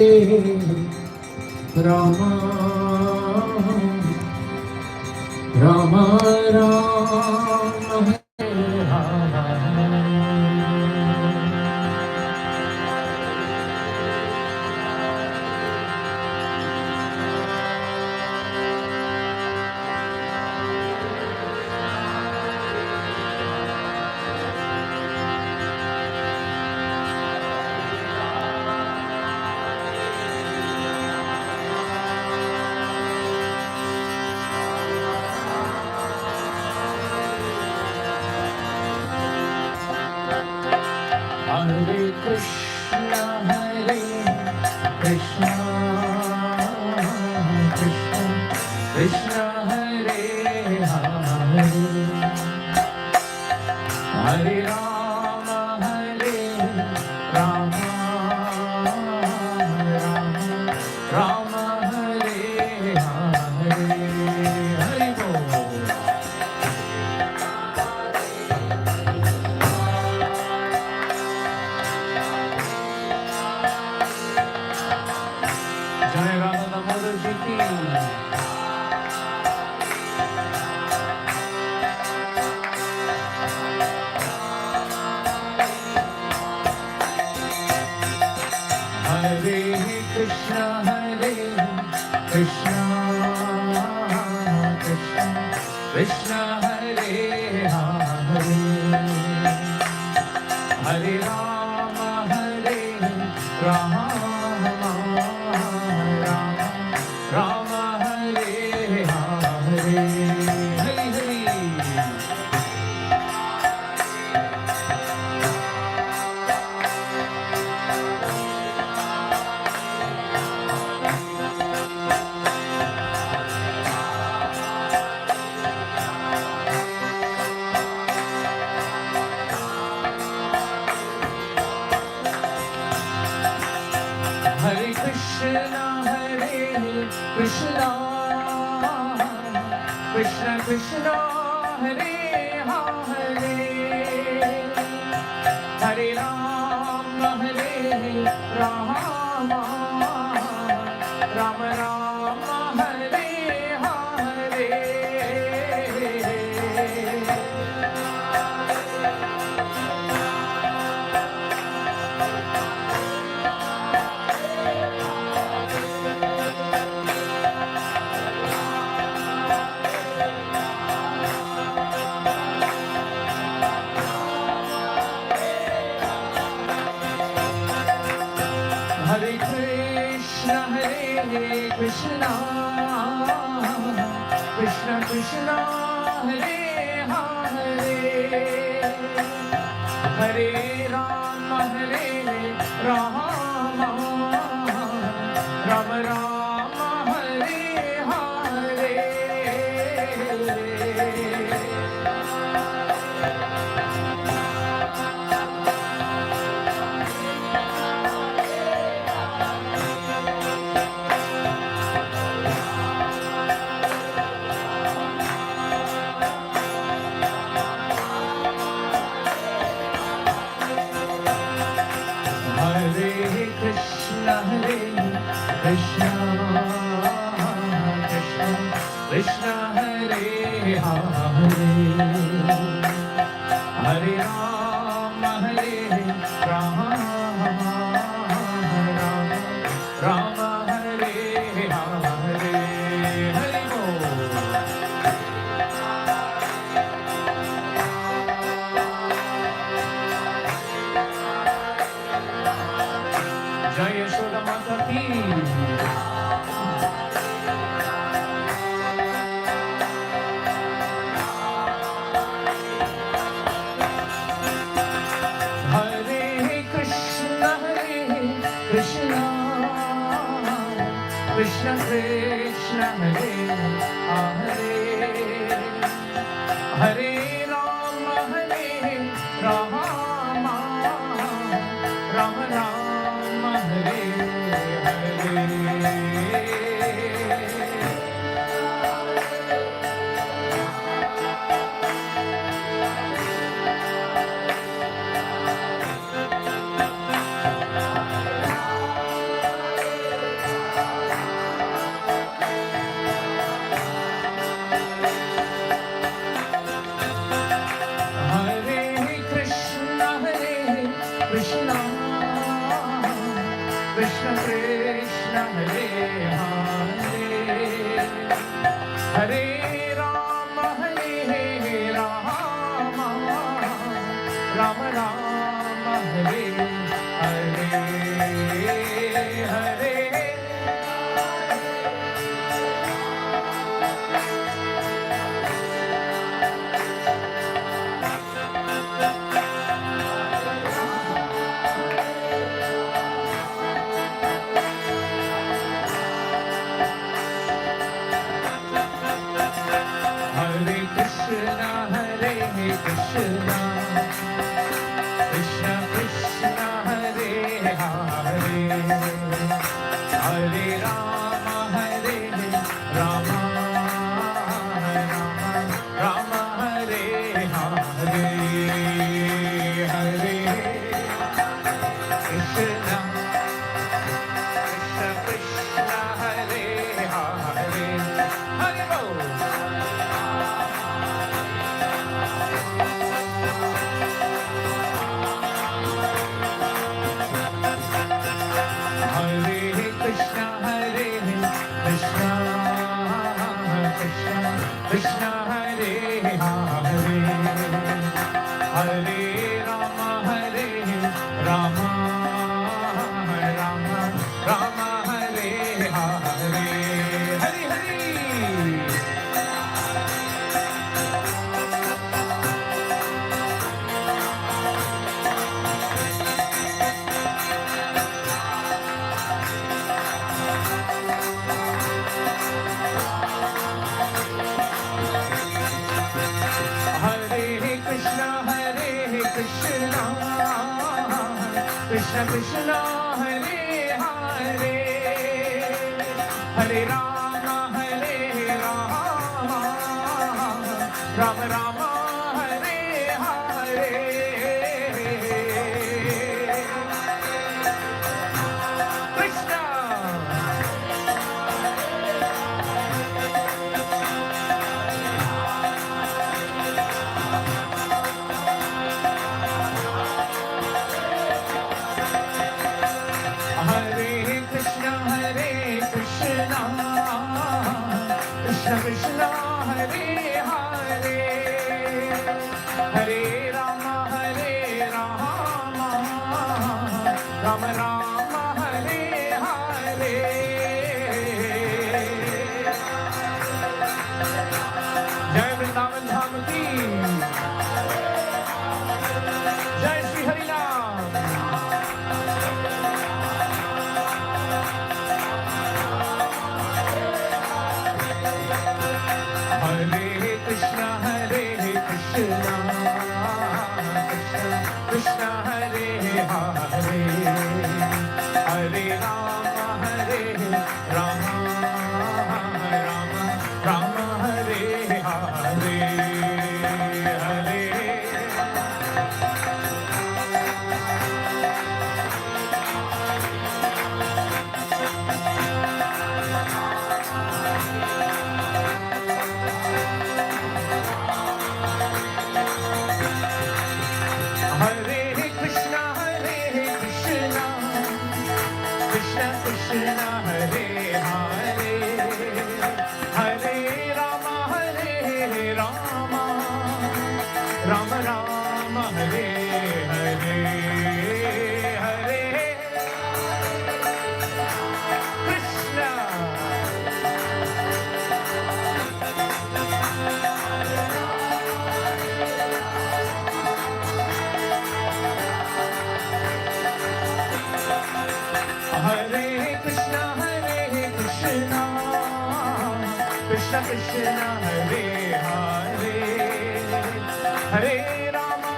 Rama Rama Rama Hare Krishna, Hare Krishna, Krishna Krishna, Hare Hare, Hare Rama, Hare Rama, Rama Rama, Hare Hare, Hare Bol. Jai Radha Damodara ji ki. Hare Krishna, Hare Krishna, Krishna Krishna, Hare Hare, Hare Rama, Hare Rama, Rama Hare Hare, Hare Hare. Hare Krishna, Hare Krishna, Krishna Krishna, Hare Hare, Hare Rama, Hare Rama, Rama Rama, Hare Hare. Hare Krishna, Hare Krishna, Krishna Krishna, Hare Hare, Hare Rama, Hare Rama, Rama Rama, Hare Hare. Hare Krishna, Hare Krishna, Krishna Krishna, Hare Hare, Hare Rama, Hare Rama, Rama Hare Hare, Hare Bol. Jai Yashoda Mata ki. Hare Krishna, Hare Krishna, Krishna Krishna, Hare Hare, Hare Rama, Hare Rama, Rama Rama, Hare Hare. Krishna Krishna Hare Hare Hare Rama Rama Rama Hare Hare Hare Krishna Krishna Hare Hare Hare Rama Rama Rama Hare Hare Hare Krishna Krishna Krishna Hare Hare Hare Bol Krishna Hare Hare Hare Rama Rama Rama Hare Hare Hare Hare Krishna Krishna Hare Hare Hare Rama Rama Rama Hare Hare Krishna Krishna Krishna Hare Hare Hare Rama Rama Rama Hare Hare Jai Vrindavan Dham ki Jai Shri Hari Ram Hare Krishna Krishna Krishna Hare Hare Hare Rama Rama Rama Hare Hare Hare Krishna Hare Hare Hare Rama Rama Rama Hare Hare Hare Krishna Hare Krishna Krishna Krishna Hare Hare Hare Rama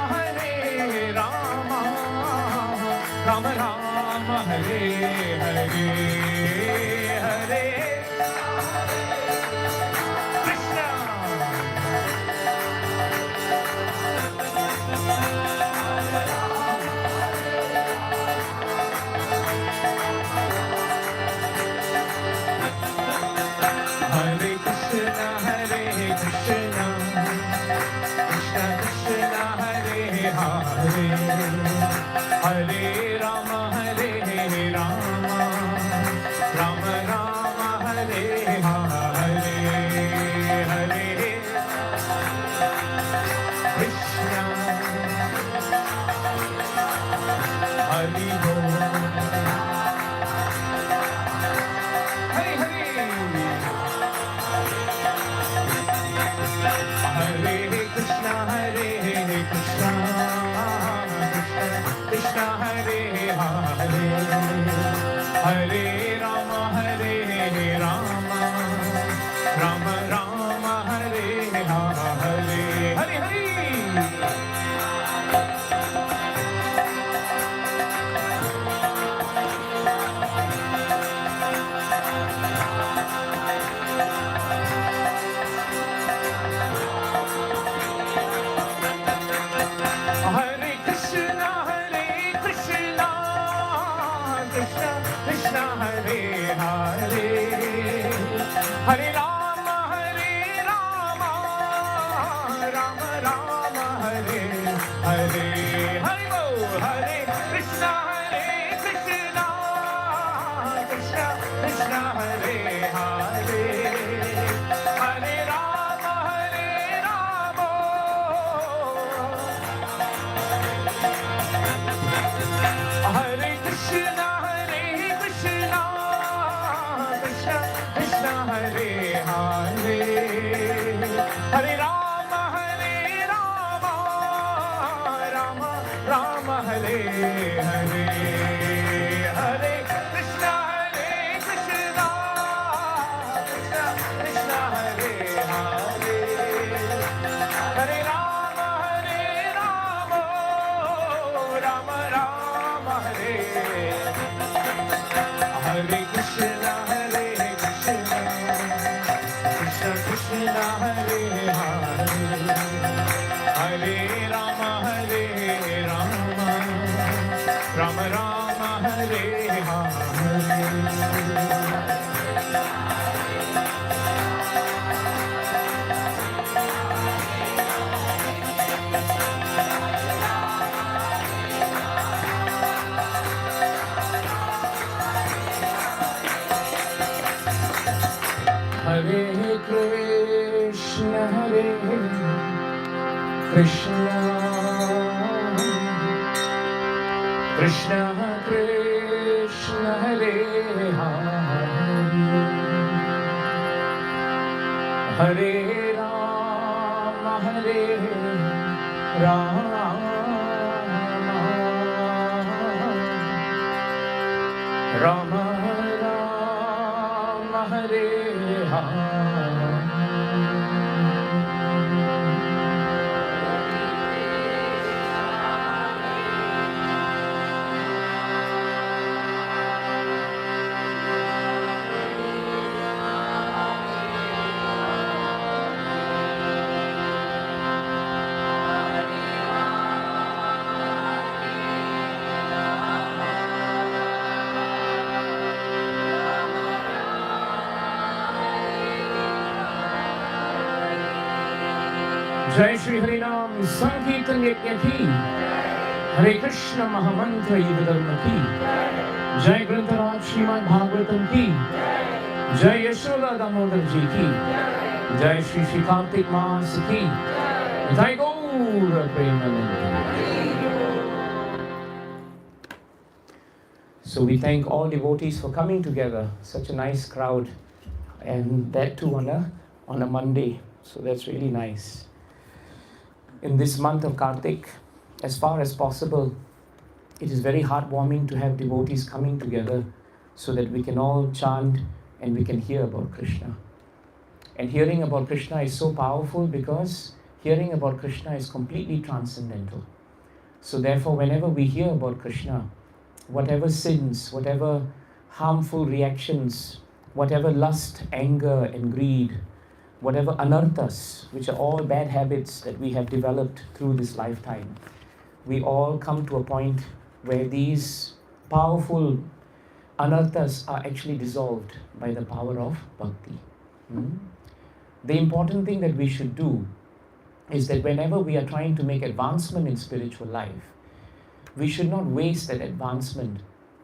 Rama Rama Hare Hare Hare Krishna Hare Krishna Krishna Krishna Hare Hare Hare Rama Rama Hare, Hare Rama, Rama Rama, Hare Hare, Hare Bo, Hare Krishna, Krishna Krishna, Hare Hare, Hare Rama, Hare Krishna, Krishna Krishna, Hare Hare, Hare Rama, Rama Hare Hare, Hare Krishna, Krishna Krishna, Hare Hare, Hare Rama, Rama Hare, Hare Krishna, Krishna Krishna, Hare Hare, Hare Rama, Rama Hare Hare. Hare Krishna, Krishna Krishna Krishna, Hare Hare, Hare Rama, Rama Rama Hare Hare. Jai Shri Harinam Sankirtan Yajna ki, Hare Krishna Mahamantra Yudharma ki, Jai Grantaraj Srimad Bhagavatam ki, Jai Yashoda Damodara ji ki, Jai Shri Shri Kartik Maas ki, Jai Gaura Premanand. So we thank all devotees for coming together, such a nice crowd, and that too on a Monday, so that's really nice. In this month of Kartik, as far as possible, it is very heartwarming to have devotees coming together so that we can all chant and we can hear about Krishna. And hearing about Krishna is so powerful because hearing about Krishna is completely transcendental. So therefore, whenever we hear about Krishna, whatever sins, whatever harmful reactions, whatever lust, anger and greed, whatever anarthas, which are all bad habits that we have developed through this lifetime, we all come to a point where these powerful anarthas are actually dissolved by the power of bhakti. The important thing that we should do is that whenever we are trying to make advancement in spiritual life, we should not waste that advancement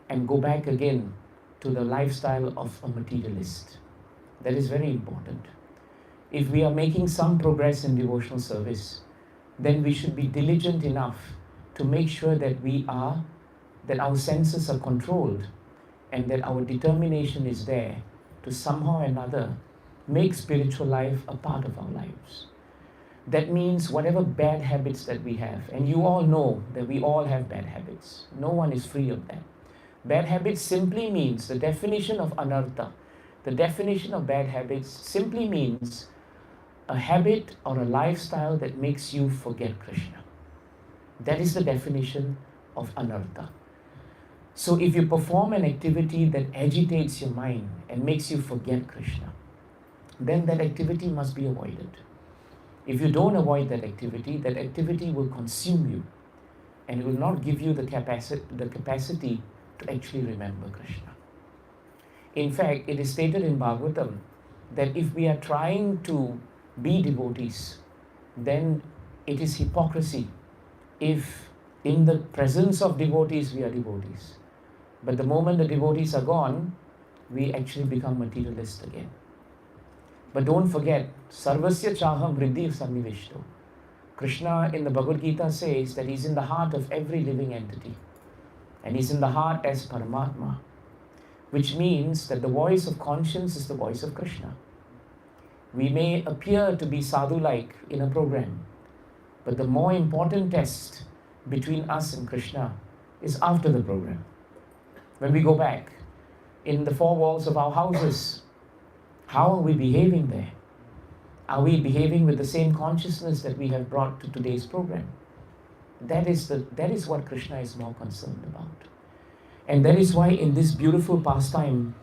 and go back again to the lifestyle of a materialist. That is very important. If we are making some progress in devotional service, then we should be diligent enough to make sure that that our senses are controlled and that our determination is there to somehow or another make spiritual life a part of our lives. That means whatever bad habits that we have, and you all know that we all have bad habits. No one is free of that. Bad habits simply means, the definition of anartha, the definition of bad habits simply means a habit or a lifestyle that makes you forget Krishna. That is the definition of anartha. So if you perform an activity that agitates your mind and makes you forget Krishna, then that activity must be avoided. If you don't avoid that activity will consume you and it will not give you the capacity to actually remember Krishna. In fact, it is stated in Bhagavatam that if we are trying to be devotees, then it is hypocrisy if in the presence of devotees we are devotees. But the moment the devotees are gone, we actually become materialist again. But don't forget, Sarvasya Chaham Vriddhi Sannivishto. Krishna in the Bhagavad Gita says that he's in the heart of every living entity. And he's in the heart as Paramatma. Which means that the voice of conscience is the voice of Krishna. We may appear to be sadhu-like in a program, but the more important test between us and Krishna is after the program. When we go back in the four walls of our houses, how are we behaving there? Are we behaving with the same consciousness that we have brought to today's program? That is what Krishna is more concerned about. And that is why in this beautiful pastime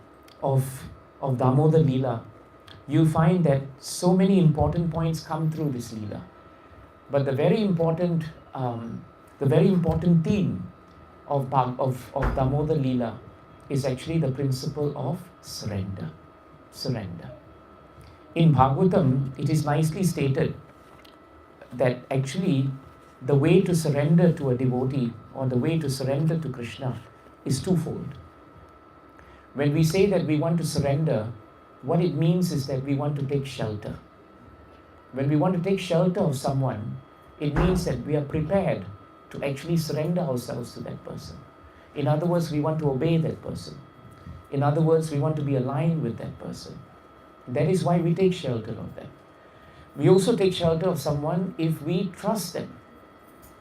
of Damodara Leela, you find that so many important points come through this Leela. But the very important theme of Damodara Leela is actually the principle of surrender. Surrender. In Bhagavatam, it is nicely stated that actually the way to surrender to a devotee or the way to surrender to Krishna is twofold. When we say that we want to surrender, what it means is that we want to take shelter. When we want to take shelter of someone, it means that we are prepared to actually surrender ourselves to that person. In other words, we want to obey that person. In other words, we want to be aligned with that person. That is why we take shelter of them. We also take shelter of someone if we trust them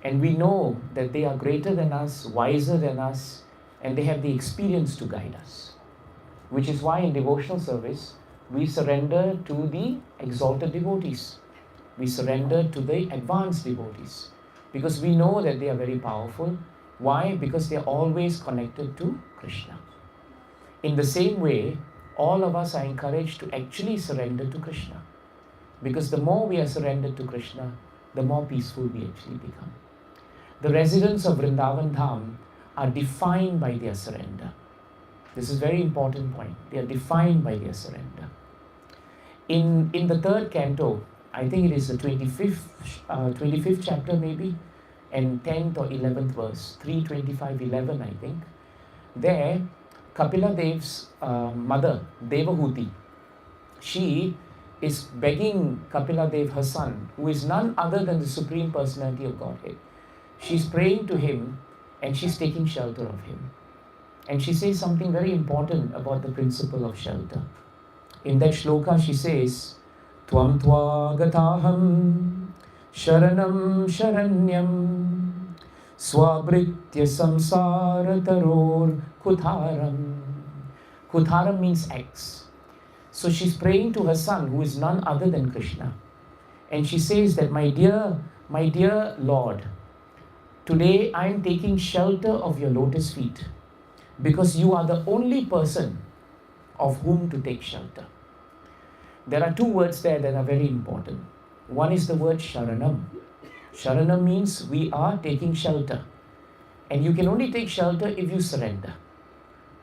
and we know that they are greater than us, wiser than us, and they have the experience to guide us. Which is why in devotional service, we surrender to the exalted devotees. We surrender to the advanced devotees. Because we know that they are very powerful. Why? Because they are always connected to Krishna. In the same way, all of us are encouraged to actually surrender to Krishna. Because the more we are surrendered to Krishna, the more peaceful we actually become. The residents of Vrindavan Dham are defined by their surrender. This is a very important point. They are defined by their surrender. In the third canto, I think it is the 25th chapter maybe, and 10th or 11th verse, 3:25:11 I think. There, Kapila Dev's mother, Devahuti, she is begging Kapila Dev, her son, who is none other than the Supreme Personality of Godhead. She's praying to him and she's taking shelter of him. And she says something very important about the principle of shelter. In that shloka she says, Tvam tvagataham sharanam sharanyam swabritya samsara taror kutharam. Kutharam means axe. So she's praying to her son, who is none other than Krishna. And she says that, my dear Lord, today I am taking shelter of your lotus feet because you are the only person of whom to take shelter. There are two words there that are very important. One is the word sharanam. Sharanam means we are taking shelter. And you can only take shelter if you surrender.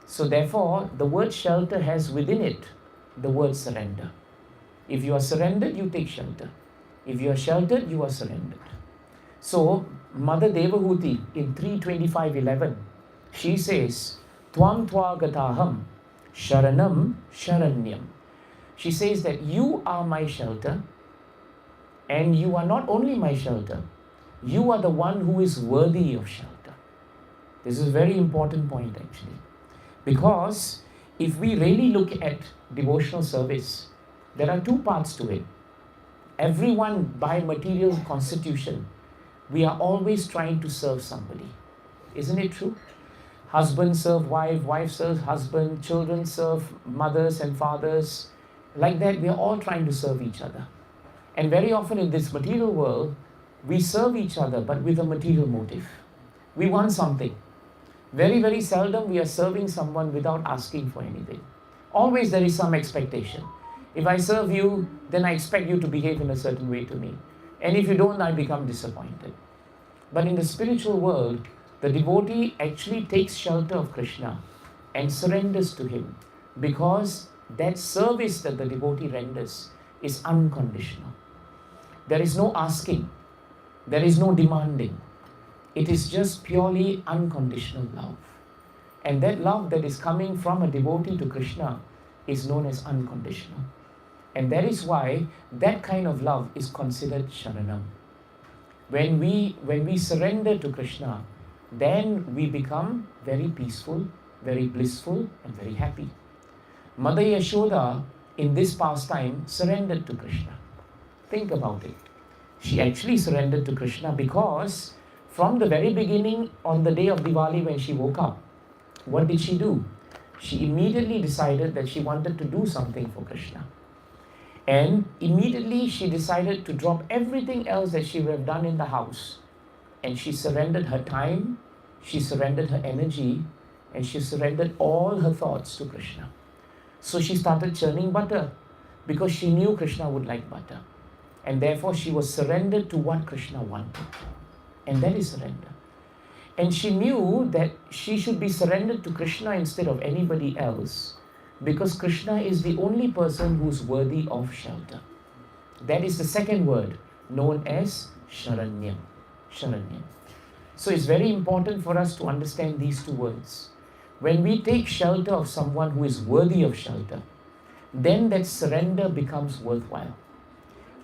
So therefore, the word shelter has within it the word surrender. If you are surrendered, you take shelter. If you are sheltered, you are surrendered. So, Mother Devahuti in 3:25:11, she says, Tvam tvagataham sharanam sharanyam. She says that you are my shelter, and you are not only my shelter, you are the one who is worthy of shelter. This is a very important point actually. Because if we really look at devotional service, there are two parts to it. Everyone by material constitution, we are always trying to serve somebody. Isn't it true? Husband serve wife, wife serves husband, children serve mothers and fathers. Like that, we are all trying to serve each other. And very often in this material world, we serve each other but with a material motive. We want something. Very, very seldom we are serving someone without asking for anything. Always there is some expectation. If I serve you, then I expect you to behave in a certain way to me. And if you don't, I become disappointed. But in the spiritual world, the devotee actually takes shelter of Krishna and surrenders to him because that service that the devotee renders is unconditional. There is no asking, there is no demanding. It is just purely unconditional love. And that love that is coming from a devotee to Krishna is known as unconditional. And that is why that kind of love is considered sharanam. When we surrender to Krishna, then we become very peaceful, very blissful, and very happy. Mother Yashoda, in this pastime, surrendered to Krishna. Think about it. She actually surrendered to Krishna because from the very beginning, on the day of Diwali when she woke up, what did she do? She immediately decided that she wanted to do something for Krishna. And immediately she decided to drop everything else that she would have done in the house. And she surrendered her time, she surrendered her energy, and she surrendered all her thoughts to Krishna. So she started churning butter because she knew Krishna would like butter. And therefore she was surrendered to what Krishna wanted. And that is surrender. And she knew that she should be surrendered to Krishna instead of anybody else, because Krishna is the only person who is worthy of shelter. That is the second word, known as Sharanyam. Sharanyam. So it's very important for us to understand these two words. When we take shelter of someone who is worthy of shelter, then that surrender becomes worthwhile.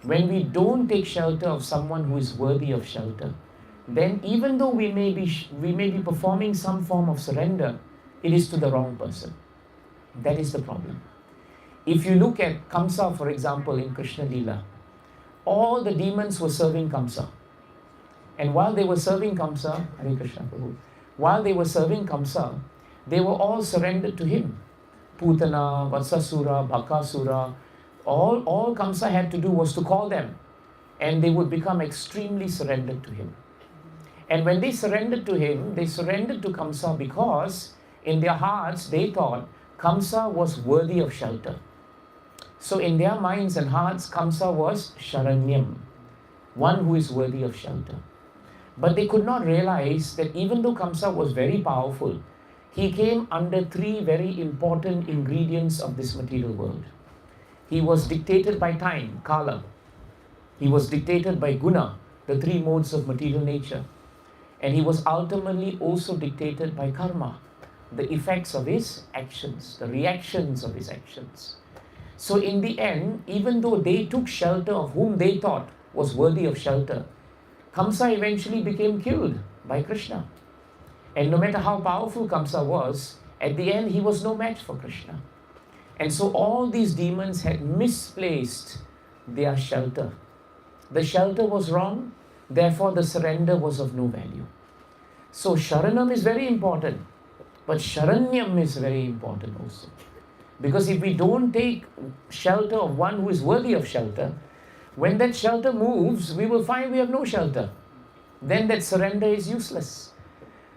When we don't take shelter of someone who is worthy of shelter, then even though we may be performing some form of surrender, it is to the wrong person. That is the problem. If you look at Kamsa, for example, in Krishna Lila, all the demons were serving Kamsa. And while they were serving Kamsa, Hare Krishna Prabhu, while they were serving Kamsa, they were all surrendered to him. Putana, Vatsasura, Bakasura, all Kamsa had to do was to call them, and they would become extremely surrendered to him. And when they surrendered to him, they surrendered to Kamsa because in their hearts they thought Kamsa was worthy of shelter. So in their minds and hearts, Kamsa was Sharanyam, one who is worthy of shelter. But they could not realize that even though Kamsa was very powerful, he came under three very important ingredients of this material world. He was dictated by time, Kala. He was dictated by Guna, the three modes of material nature. And he was ultimately also dictated by karma, the effects of his actions, the reactions of his actions. So in the end, even though they took shelter of whom they thought was worthy of shelter, Kamsa eventually became killed by Krishna. And no matter how powerful Kamsa was, at the end he was no match for Krishna. And so all these demons had misplaced their shelter. The shelter was wrong, therefore the surrender was of no value. So Sharanam is very important, but Sharanyam is very important also. Because if we don't take shelter of one who is worthy of shelter, when that shelter moves, we will find we have no shelter. Then that surrender is useless.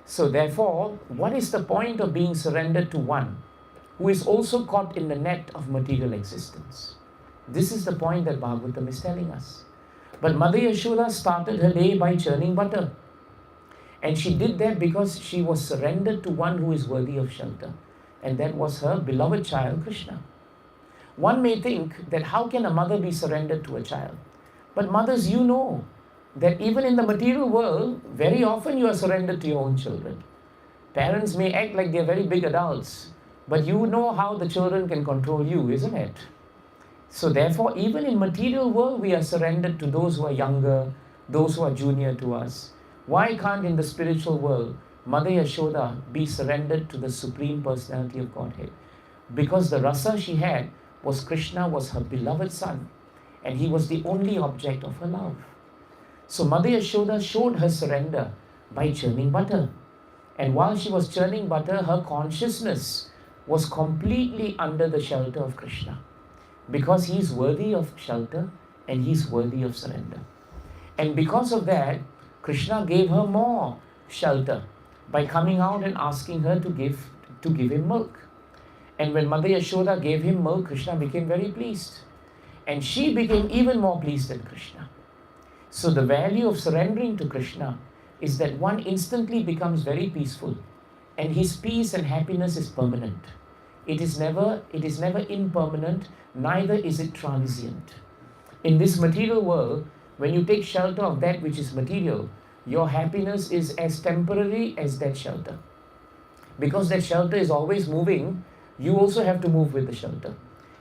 So therefore, what is the point of being surrendered to one who is also caught in the net of material existence? This is the point that Bhagavatam is telling us. But Mother Yashoda started her day by churning butter. And she did that because she was surrendered to one who is worthy of shelter. And that was her beloved child, Krishna. One may think that how can a mother be surrendered to a child? But mothers, you know that even in the material world, very often you are surrendered to your own children. Parents may act like they're very big adults, but you know how the children can control you, isn't it? So therefore, even in material world, we are surrendered to those who are younger, those who are junior to us. Why can't in the spiritual world, Mother Yashoda be surrendered to the Supreme Personality of Godhead? Because the rasa she had was Krishna was her beloved son, and he was the only object of her love. So Mother Yashoda showed her surrender by churning butter. And while she was churning butter, her consciousness was completely under the shelter of Krishna. Because he is worthy of shelter and he is worthy of surrender. And because of that, Krishna gave her more shelter by coming out and asking her to give him milk. And when Mother Yashoda gave him milk, Krishna became very pleased. And she became even more pleased than Krishna. So the value of surrendering to Krishna is that one instantly becomes very peaceful, and his peace and happiness is permanent. It is never impermanent, neither is it transient. In this material world, when you take shelter of that which is material, your happiness is as temporary as that shelter. Because that shelter is always moving, you also have to move with the shelter.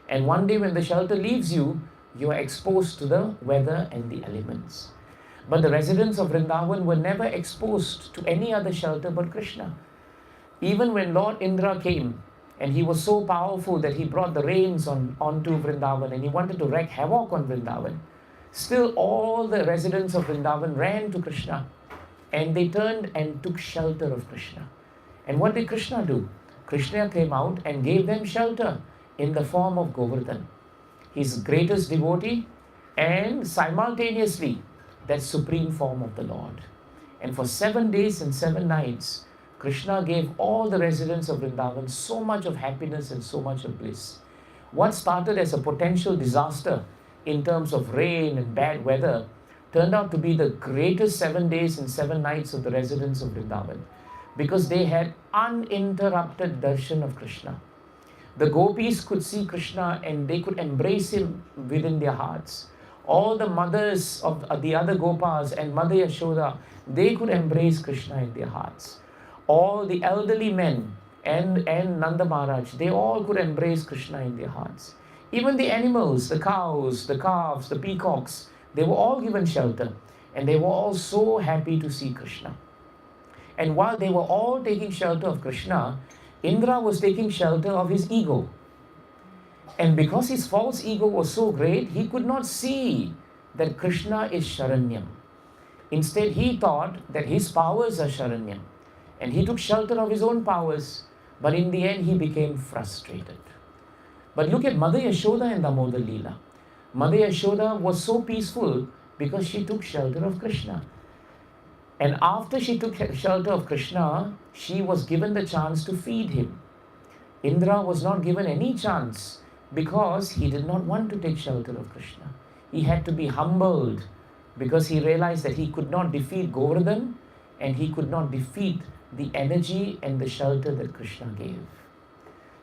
And one day when the shelter leaves you, you are exposed to the weather and the elements. But the residents of Vrindavan were never exposed to any other shelter but Krishna. Even when Lord Indra came, and he was so powerful that he brought the rains onto Vrindavan and he wanted to wreak havoc on Vrindavan, still all the residents of Vrindavan ran to Krishna and they turned and took shelter of Krishna. And what did Krishna do? Krishna came out and gave them shelter in the form of Govardhan, his greatest devotee, and simultaneously that supreme form of the Lord. And for 7 days and 7 nights, Krishna gave all the residents of Vrindavan so much of happiness and so much of bliss. What started as a potential disaster in terms of rain and bad weather turned out to be the greatest 7 days and 7 nights of the residents of Vrindavan, because they had uninterrupted darshan of Krishna. The gopis could see Krishna and they could embrace him within their hearts. All the mothers of the other Gopas and Mother Yashoda, they could embrace Krishna in their hearts. All the elderly men and Nanda Maharaj, they all could embrace Krishna in their hearts. Even the animals, the cows, the calves, the peacocks, they were all given shelter. And they were all so happy to see Krishna. And while they were all taking shelter of Krishna, Indra was taking shelter of his ego. And because his false ego was so great, he could not see that Krishna is Sharanyam. Instead, he thought that his powers are Sharanyam. And he took shelter of his own powers. But in the end, he became frustrated. But look at Mother Yashoda and Damodara Leela. Mother Yashoda was so peaceful because she took shelter of Krishna. And after she took shelter of Krishna, she was given the chance to feed him. Indra was not given any chance because he did not want to take shelter of Krishna. He had to be humbled because he realized that he could not defeat Govardhan and he could not defeat the energy and the shelter that Krishna gave.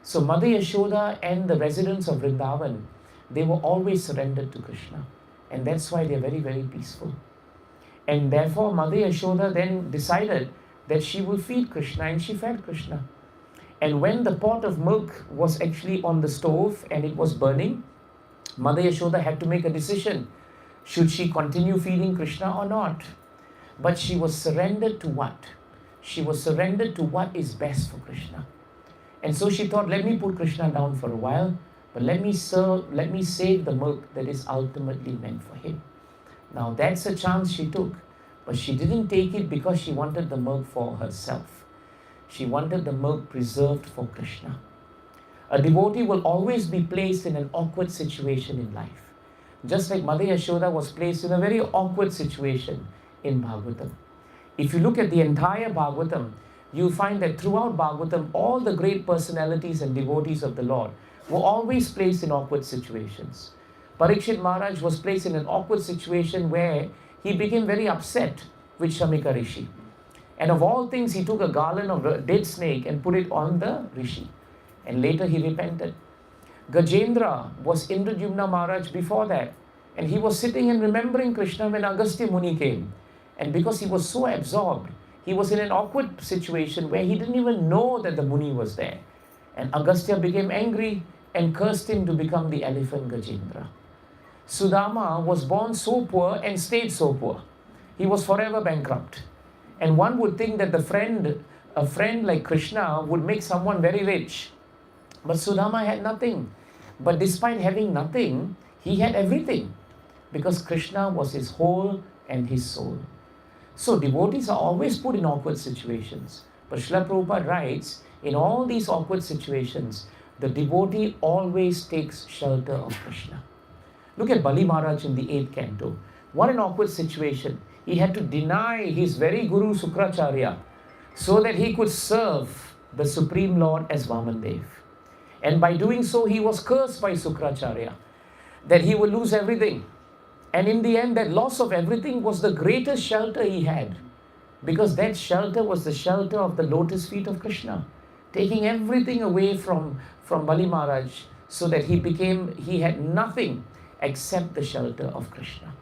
So Mother Yashoda and the residents of Vrindavan, they were always surrendered to Krishna. And that's why they're very, very peaceful. And therefore Mother Yashoda then decided that she will feed Krishna, and she fed Krishna. And when the pot of milk was actually on the stove and it was burning, Mother Yashoda had to make a decision. Should she continue feeding Krishna or not? But she was surrendered to what? She was surrendered to what is best for Krishna. And so she thought, let me put Krishna down for a while, but let me save the milk that is ultimately meant for him. Now that's a chance she took, but she didn't take it because she wanted the milk for herself. She wanted the milk preserved for Krishna. A devotee will always be placed in an awkward situation in life. Just like Mother Yashoda was placed in a very awkward situation in Bhagavatam. If you look at the entire Bhagavatam, you'll find that throughout Bhagavatam, all the great personalities and devotees of the Lord were always placed in awkward situations. Parikshit Maharaj was placed in an awkward situation where he became very upset with Shamika Rishi. And of all things, he took a garland of a dead snake and put it on the Rishi. And later he repented. Gajendra was Indradyumna Maharaj before that. And he was sitting and remembering Krishna when Agastya Muni came. And because he was so absorbed, he was in an awkward situation where he didn't even know that the Muni was there. And Agastya became angry and cursed him to become the elephant Gajendra. Sudama was born so poor and stayed so poor. He was forever bankrupt. And one would think that a friend like Krishna would make someone very rich. But Sudama had nothing. But despite having nothing, he had everything. Because Krishna was his whole and his soul. So devotees are always put in awkward situations. But Srila Prabhupada writes, in all these awkward situations, the devotee always takes shelter of Krishna. Look at Bali Maharaj in the 8th canto. What an awkward situation. He had to deny his very Guru Sukracharya so that he could serve the Supreme Lord as Vamandev. And by doing so, he was cursed by Sukracharya that he will lose everything. And in the end, that loss of everything was the greatest shelter he had. Because that shelter was the shelter of the lotus feet of Krishna. taking everything away from Bali Maharaj, so that he had nothing except the shelter of Krishna.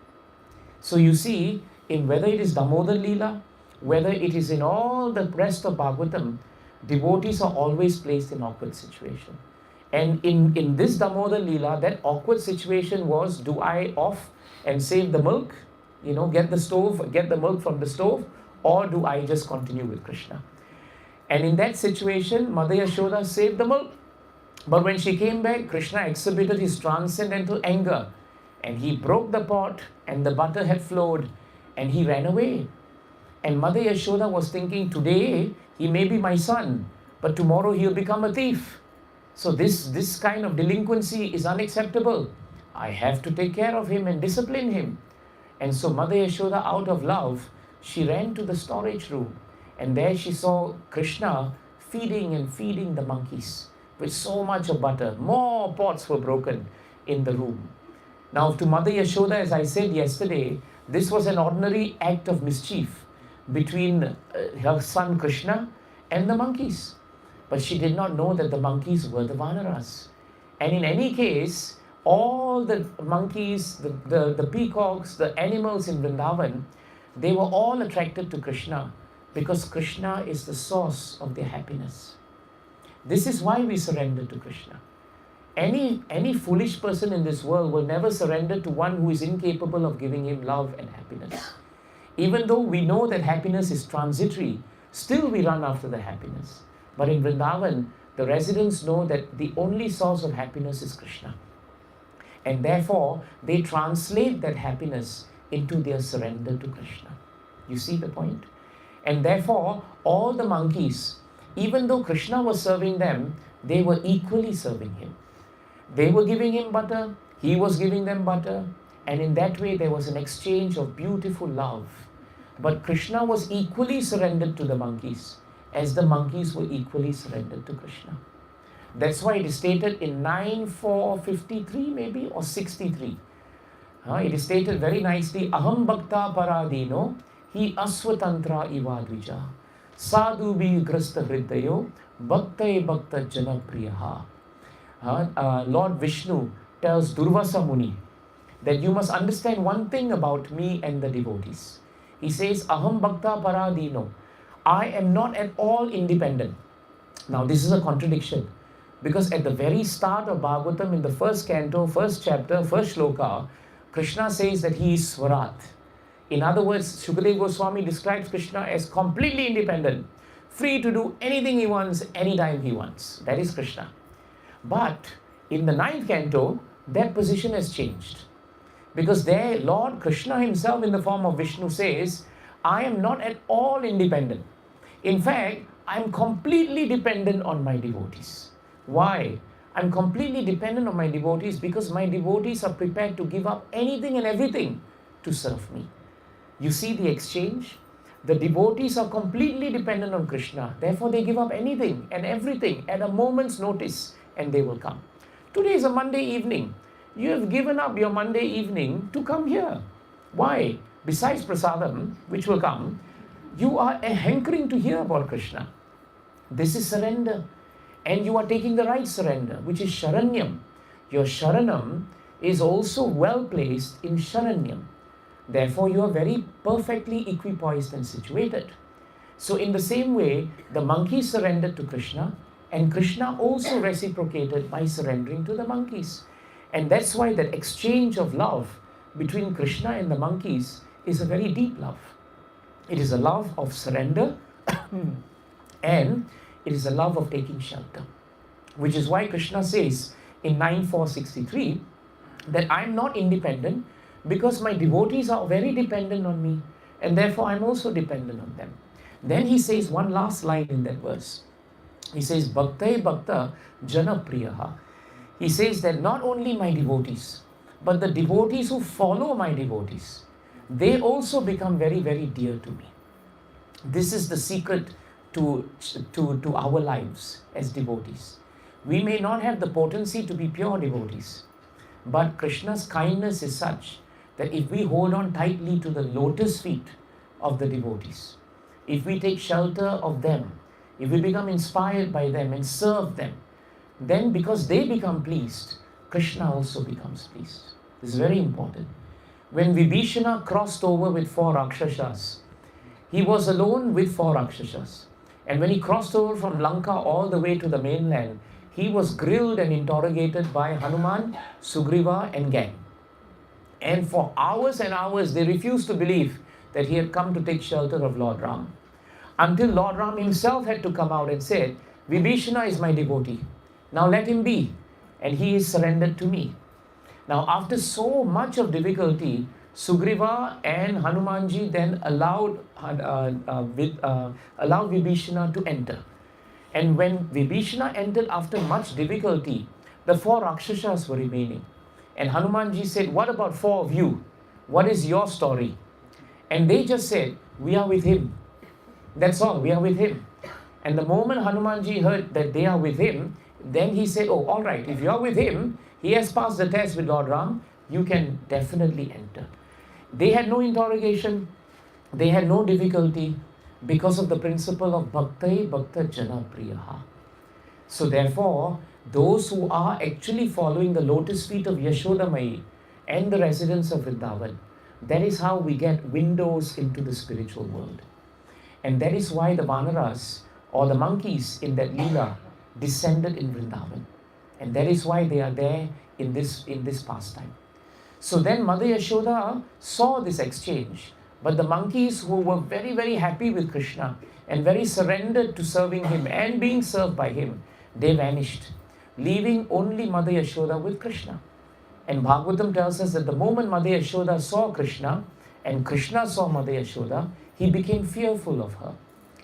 So you see, in whether it is Damodara Leela, whether it is in all the rest of Bhagavatam, devotees are always placed in awkward situation. And in this Damodara Leela, that awkward situation was, do I off and save the milk, get the milk from the stove, or do I just continue with Krishna? And in that situation, Mother Yashoda saved the milk. But when she came back, Krishna exhibited his transcendental anger, and he broke the pot, and the butter had flowed, and he ran away. And Mother Yashoda was thinking, today he may be my son, but tomorrow he'll become a thief. So this kind of delinquency is unacceptable. I have to take care of him and discipline him. And so Mother Yashoda, out of love, she ran to the storage room, and there she saw Krishna feeding the monkeys with so much of butter. More pots were broken in the room. Now, to Mother Yashoda, as I said yesterday, this was an ordinary act of mischief between her son Krishna and the monkeys. But she did not know that the monkeys were the Vanaras. And in any case, all the monkeys, the peacocks, the animals in Vrindavan, they were all attracted to Krishna, because Krishna is the source of their happiness. This is why we surrender to Krishna. Any foolish person in this world will never surrender to one who is incapable of giving him love and happiness. Even though we know that happiness is transitory, still we run after the happiness. But in Vrindavan, the residents know that the only source of happiness is Krishna. And therefore, they translate that happiness into their surrender to Krishna. You see the point? And therefore, all the monkeys, even though Krishna was serving them, they were equally serving him. They were giving him butter, he was giving them butter, and in that way there was an exchange of beautiful love. But Krishna was equally surrendered to the monkeys, as the monkeys were equally surrendered to Krishna. That's why it is stated in 9:453 maybe, or 63. It is stated very nicely, Aham Bhakta Paradino, Hi Aswatantra Ivadvija, Sadhu Bhi Grasta Hridayo, Bhakta Bhakta Janapriyaha. Lord Vishnu tells Durvasa Muni that you must understand one thing about me and the devotees. He says, Aham Bhakta Paradino, I am not at all independent. Now this is a contradiction, because at the very start of Bhagavatam, in the first canto, first chapter, first shloka, Krishna says that he is Swarat. In other words, Shukadeva Goswami describes Krishna as completely independent, free to do anything he wants, anytime he wants. That is Krishna. But in the 9th canto, that position has changed. Because there, Lord Krishna himself in the form of Vishnu says, I am not at all independent. In fact, I am completely dependent on my devotees. Why? I'm completely dependent on my devotees because my devotees are prepared to give up anything and everything to serve me. You see the exchange? The devotees are completely dependent on Krishna. Therefore, they give up anything and everything at a moment's notice, and they will come. Today is a Monday evening. You have given up your Monday evening to come here. Why? Besides prasadam, which will come, you are hankering to hear about Krishna. This is surrender. And you are taking the right surrender, which is Sharanyam. Your Sharanam is also well placed in Sharanyam. Therefore, you are very perfectly equipoised and situated. So in the same way, the monkeys surrendered to Krishna, and Krishna also reciprocated by surrendering to the monkeys. And that's why that exchange of love between Krishna and the monkeys is a very deep love. It is a love of surrender and it is a love of taking shelter. Which is why Krishna says in 9:463 that I'm not independent because my devotees are very dependent on me, and therefore I'm also dependent on them. Then he says one last line in that verse. He says, Bhakta Bhakta Janapriyaha. He says that not only my devotees, but the devotees who follow my devotees, they also become very, very dear to me. This is the secret to our lives as devotees. We may not have the potency to be pure devotees, but Krishna's kindness is such that if we hold on tightly to the lotus feet of the devotees, if we take shelter of them, if we become inspired by them and serve them, then because they become pleased, Krishna also becomes pleased. This is very important. When Vibhishana crossed over with 4 Rakshasas, he was alone with 4 Rakshasas. And when he crossed over from Lanka all the way to the mainland, he was grilled and interrogated by Hanuman, Sugriva and gang. And for hours and hours, they refused to believe that he had come to take shelter of Lord Ram. Until Lord Ram himself had to come out and said, Vibhishana is my devotee. Now let him be. And he is surrendered to me. Now after so much of difficulty, Sugriva and Hanumanji then allowed Vibhishana to enter. And when Vibhishana entered after much difficulty, the 4 Rakshasas were remaining. And Hanumanji said, what about 4 of you? What is your story? And they just said, we are with him. That's all, we are with him. And the moment Hanumanji heard that they are with him, then he said, oh, all right, if you are with him, he has passed the test with Lord Ram, you can definitely enter. They had no interrogation, they had no difficulty because of the principle of bhakti bhakta jana priyaha. So therefore, those who are actually following the lotus feet of Yashoda Mai and the residents of Vrindavan, that is how we get windows into the spiritual world. And that is why the Vanaras or the monkeys in that Leela descended in Vrindavan. And that is why they are there in this pastime. So then Mother Yashoda saw this exchange. But the monkeys who were very, very happy with Krishna and very surrendered to serving him and being served by him, they vanished, leaving only Mother Yashoda with Krishna. And Bhagavatam tells us that the moment Mother Yashoda saw Krishna and Krishna saw Mother Yashoda, he became fearful of her.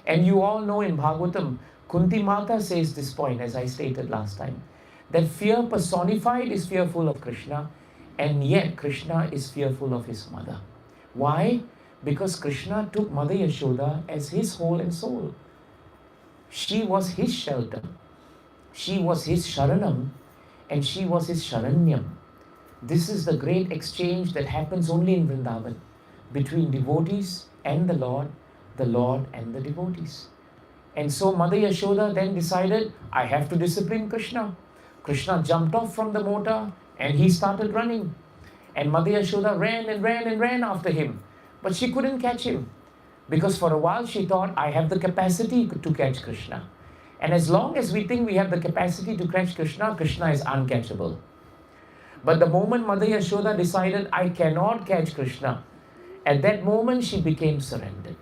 And you all know in Bhagavatam, Kunti Mata says this point, as I stated last time, that fear personified is fearful of Krishna, and yet Krishna is fearful of his mother. Why? Because Krishna took Mother Yashoda as his whole and soul. She was his shelter. She was his Sharanam, and she was his Sharanyam. This is the great exchange that happens only in Vrindavan between devotees and the Lord and the devotees. And so Mother Yashoda then decided, I have to discipline Krishna. Krishna jumped off from the motor and he started running. And Mother Yashoda ran and ran and ran after him. But she couldn't catch him. Because for a while she thought, I have the capacity to catch Krishna. And as long as we think we have the capacity to catch Krishna, Krishna is uncatchable. But the moment Mother Yashoda decided, I cannot catch Krishna, at that moment she became surrendered.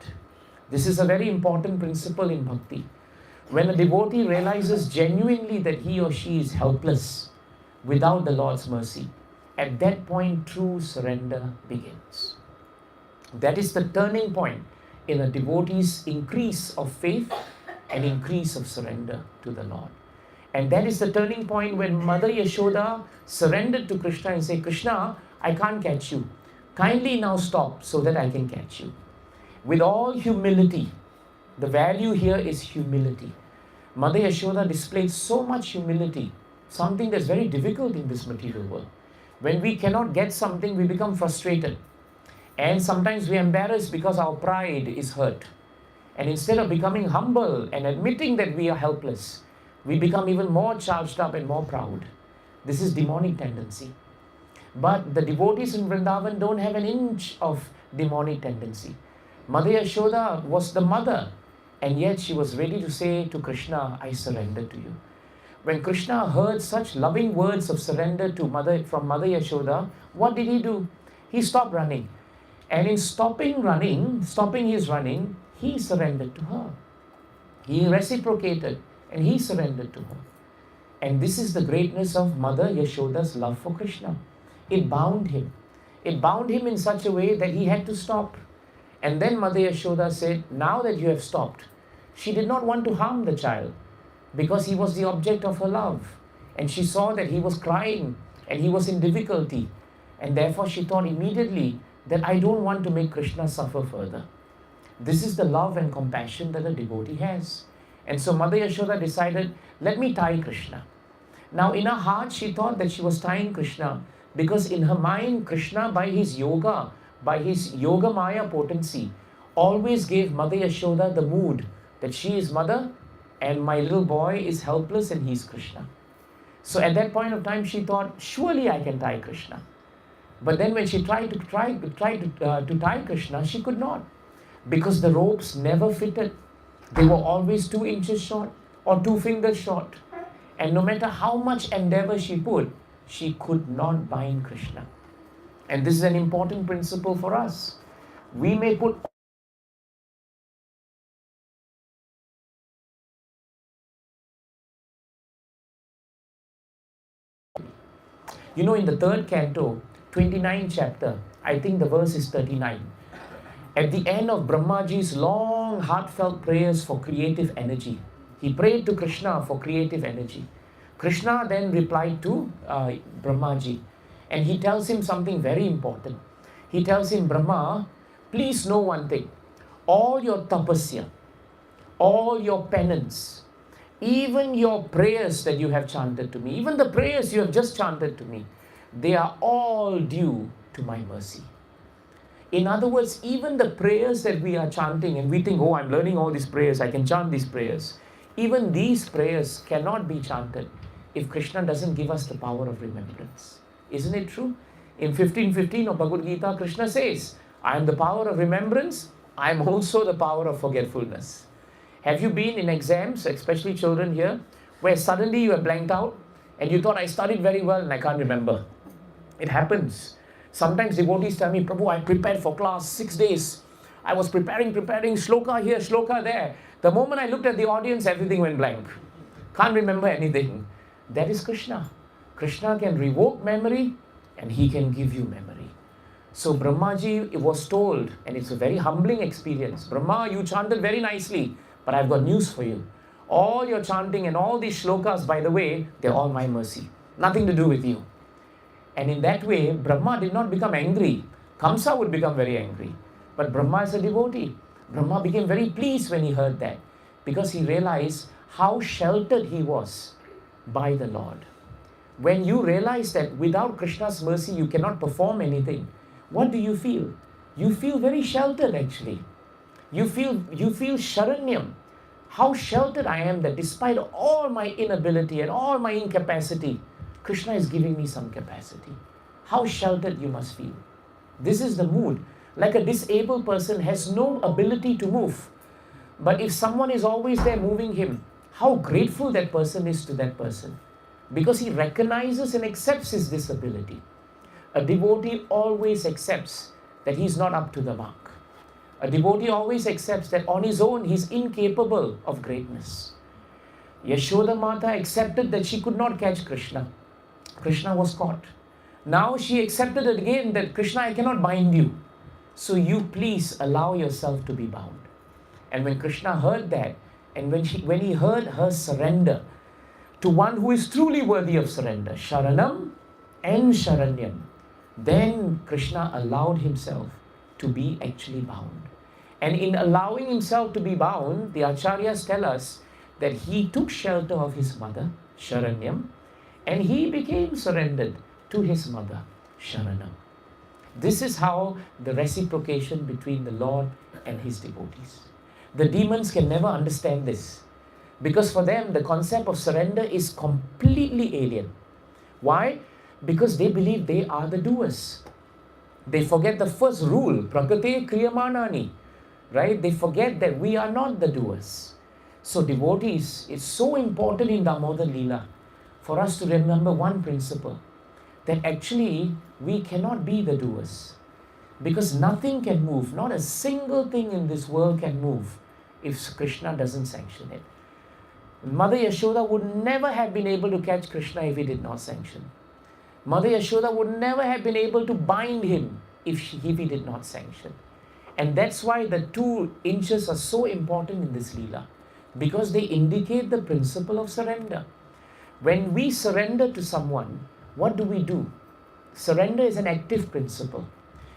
This is a very important principle in bhakti. When a devotee realizes genuinely that he or she is helpless without the Lord's mercy, at that point true surrender begins. That is the turning point in a devotee's increase of faith and increase of surrender to the Lord. And that is the turning point when Mother Yashoda surrendered to Krishna and said, Krishna, I can't catch you. Kindly now stop so that I can catch you. With all humility, the value here is humility. Mother Yashoda displayed so much humility, something that's very difficult in this material world. When we cannot get something, we become frustrated. And sometimes we are embarrassed because our pride is hurt. And instead of becoming humble and admitting that we are helpless, we become even more charged up and more proud. This is demonic tendency. But the devotees in Vrindavan don't have an inch of demonic tendency. Mother Yashoda was the mother, and yet she was ready to say to Krishna, I surrender to you. When Krishna heard such loving words of surrender from Mother Yashoda, what did he do? He stopped running. And in stopping his running, he surrendered to her. He reciprocated and he surrendered to her. And this is the greatness of Mother Yashoda's love for Krishna. It bound him. It bound him in such a way that he had to stop. And then Mother Yashoda said, now that you have stopped, she did not want to harm the child because he was the object of her love. And she saw that he was crying and he was in difficulty. And therefore she thought immediately that I don't want to make Krishna suffer further. This is the love and compassion that a devotee has. And so Mother Yashoda decided, let me tie Krishna. Now in her heart she thought that she was tying Krishna because in her mind Krishna by his yoga maya potency always gave Mother Yashoda the mood that she is mother and my little boy is helpless and he's Krishna. So at that point of time, she thought, surely I can tie Krishna. But then when she tried to tie Krishna, she could not, because the ropes never fitted. They were always 2 inches short or 2 fingers short. And no matter how much endeavor she put, she could not bind Krishna. And this is an important principle for us. We may put in the 3rd canto, 29th chapter, I think the verse is 39. At the end of Brahmaji's long, heartfelt prayers for creative energy, he prayed to Krishna for creative energy. Krishna then replied to Brahmaji, and he tells him something very important. He tells him, Brahma, please know one thing. All your tapasya, all your penance, even your prayers that you have chanted to me, even the prayers you have just chanted to me, they are all due to my mercy. In other words, even the prayers that we are chanting and we think, oh, I'm learning all these prayers, I can chant these prayers. Even these prayers cannot be chanted if Krishna doesn't give us the power of remembrance. Isn't it true? In 15:15 of Bhagavad Gita, Krishna says, I am the power of remembrance, I am also the power of forgetfulness. Have you been in exams, especially children here, where suddenly you are blanked out and you thought, I studied very well and I can't remember? It happens. Sometimes devotees tell me, Prabhu, I prepared for class 6 days. I was preparing, shloka here, shloka there. The moment I looked at the audience, everything went blank. Can't remember anything. That is Krishna. Krishna can revoke memory and he can give you memory. So Brahmaji was told, and it's a very humbling experience, Brahma, you chanted very nicely, but I've got news for you. All your chanting and all these shlokas, by the way, they're all my mercy. Nothing to do with you. And in that way, Brahma did not become angry. Kamsa would become very angry. But Brahma is a devotee. Brahma became very pleased when he heard that, because he realized how sheltered he was by the Lord. When you realize that without Krishna's mercy you cannot perform anything, what do you feel? You feel very sheltered actually. You feel Sharanyam. How sheltered I am that despite all my inability and all my incapacity, Krishna is giving me some capacity. How sheltered you must feel. This is the mood. Like a disabled person has no ability to move. But if someone is always there moving him, how grateful that person is to that person. Because he recognizes and accepts his disability. A devotee always accepts that he is not up to the mark. A devotee always accepts that on his own he is incapable of greatness. Yashoda Mata accepted that she could not catch Krishna. Krishna was caught. Now she accepted again that Krishna, I cannot bind you. So you please allow yourself to be bound. And when Krishna heard that, and when he heard her surrender to one who is truly worthy of surrender, Sharanam and Sharanyam, then Krishna allowed himself to be actually bound. And in allowing himself to be bound, the Acharyas tell us that he took shelter of his mother, Sharanyam, and he became surrendered to his mother, Sharanam. This is how the reciprocation between the Lord and his devotees. The demons can never understand this, because for them the concept of surrender is completely alien. Why? Because they believe they are the doers. They forget the first rule, prakate kriyamanani, right? They forget that we are not the doers. So devotees, it's so important in Damodara Leela for us to remember one principle, that actually we cannot be the doers. Because nothing can move, not a single thing in this world can move if Krishna doesn't sanction it. Mother Yashoda would never have been able to catch Krishna if he did not sanction. Mother Yashoda would never have been able to bind him if he did not sanction. And that's why the 2 inches are so important in this Leela, because they indicate the principle of surrender. When we surrender to someone, what do? Surrender is an active principle.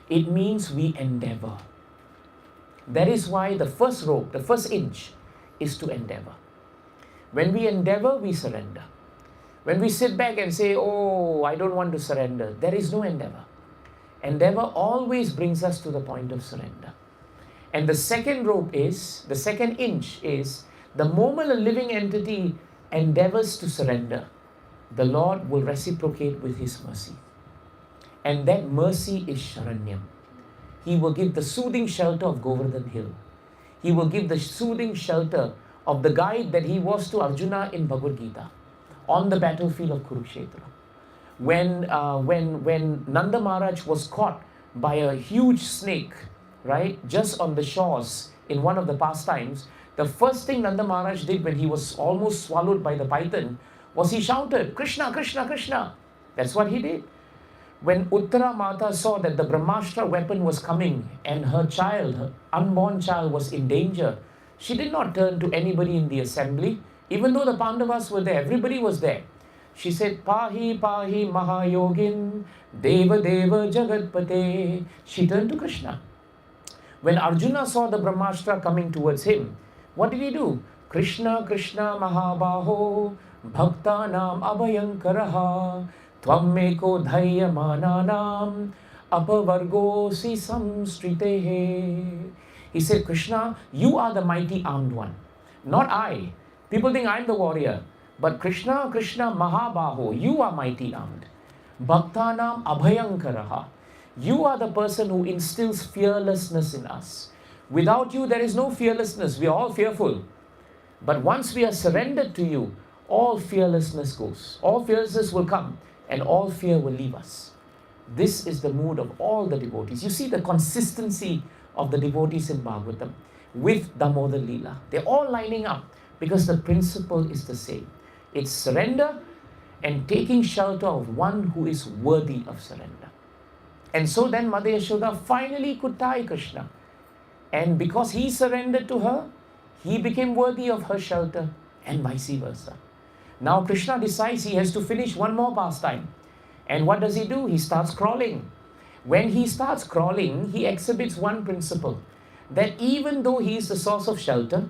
It means we endeavor. That is why the first rope, the first inch, is to endeavor. When we endeavor, we surrender. When we sit back and say, oh, I don't want to surrender, there is no endeavor. Endeavor always brings us to the point of surrender. And the second rope is, the second inch is The moment a living entity endeavors to surrender, the Lord will reciprocate with His mercy. And that mercy is Sharanyam. He will give the soothing shelter of Govardhan Hill. He will give the soothing shelter of the guide that He was to Arjuna in Bhagavad Gita on the battlefield of Kurukshetra. When Nanda Maharaj was caught by a huge snake, right, just on the shores in one of the pastimes, the first thing Nanda Maharaj did when he was almost swallowed by the python was he shouted, Krishna, Krishna, Krishna. That's what he did. When Uttara Mata saw that the Brahmastra weapon was coming and her child, her unborn child, was in danger, she did not turn to anybody in the assembly. Even though the Pandavas were there, everybody was there. She said, Pahi, Pahi, Mahayogin, Deva, Deva, Jagatpate. She turned to Krishna. When Arjuna saw the Brahmastra coming towards him, what did he do? Krishna, Krishna, Mahabaho, Bhaktanam Abhayankaraha, Tvammeko Dhayyamananam, Apavargosi Samstritehe. He said, Krishna, you are the mighty armed one, not I. People think I'm the warrior. But Krishna, Krishna, Mahabaho, you are mighty armed. Bhaktanam Abhayankaraha. You are the person who instills fearlessness in us. Without you, there is no fearlessness. We are all fearful. But once we are surrendered to you, all fearlessness goes. All fearlessness will come and all fear will leave us. This is the mood of all the devotees. You see the consistency of the devotees in Bhagavatam with Damodara Leela. They're all lining up because the principle is the same. It's surrender and taking shelter of one who is worthy of surrender. And so then Mother Yashoda finally could tie Krishna. And because he surrendered to her, he became worthy of her shelter and vice versa. Now Krishna decides he has to finish one more pastime. And what does he do? He starts crawling. When he starts crawling, he exhibits one principle, that even though he is the source of shelter,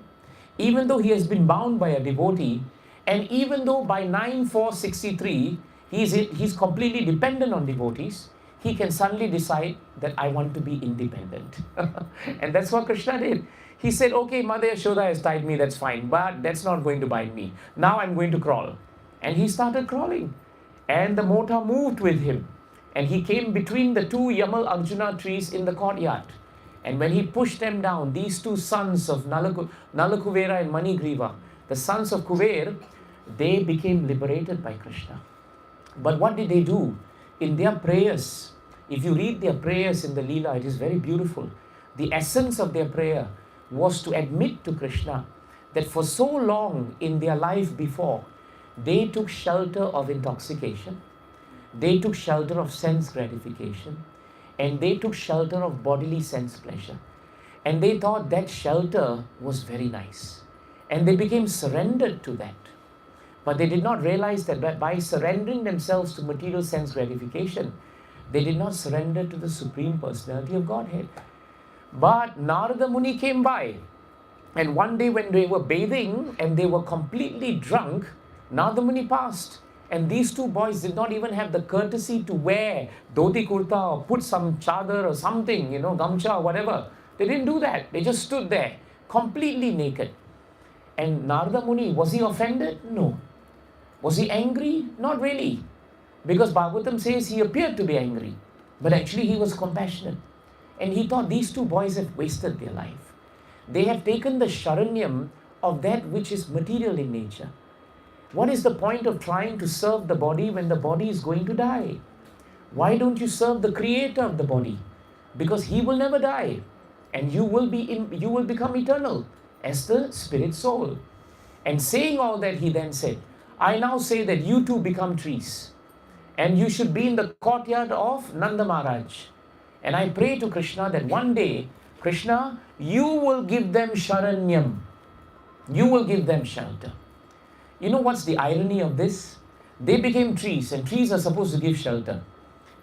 even though he has been bound by a devotee, and even though by 9,463 he's completely dependent on devotees, he can suddenly decide that I want to be independent. And that's what Krishna did. He said, okay, Mother Yashoda has tied me, that's fine, but that's not going to bind me. Now I'm going to crawl. And he started crawling. And the mota moved with him. And he came between the two Yamal Arjuna trees in the courtyard. And when he pushed them down, these two sons of Nalakuvera and Manigriva, the sons of Kuver, they became liberated by Krishna. But what did they do? In their prayers, if you read their prayers in the Leela, it is very beautiful. The essence of their prayer was to admit to Krishna that for so long in their life before, they took shelter of intoxication, they took shelter of sense gratification, and they took shelter of bodily sense pleasure. And they thought that shelter was very nice. And they became surrendered to that. But they did not realize that by surrendering themselves to material sense gratification, they did not surrender to the Supreme Personality of Godhead. But Narada Muni came by. And one day when they were bathing and they were completely drunk, Narada Muni passed. And these two boys did not even have the courtesy to wear dhoti kurta or put some chadar or something, gamcha or whatever. They didn't do that. They just stood there, completely naked. And Narada Muni, was he offended? No. Was he angry? Not really. Because Bhagavatam says he appeared to be angry. But actually he was compassionate. And he thought these two boys have wasted their life. They have taken the sharanyam of that which is material in nature. What is the point of trying to serve the body when the body is going to die? Why don't you serve the creator of the body? Because he will never die. And you will become eternal as the spirit soul. And saying all that, he then said, I now say that you two become trees. And you should be in the courtyard of Nanda Maharaj. And I pray to Krishna that one day, Krishna, you will give them sharanyam. You will give them shelter. You know what's the irony of this? They became trees, and trees are supposed to give shelter.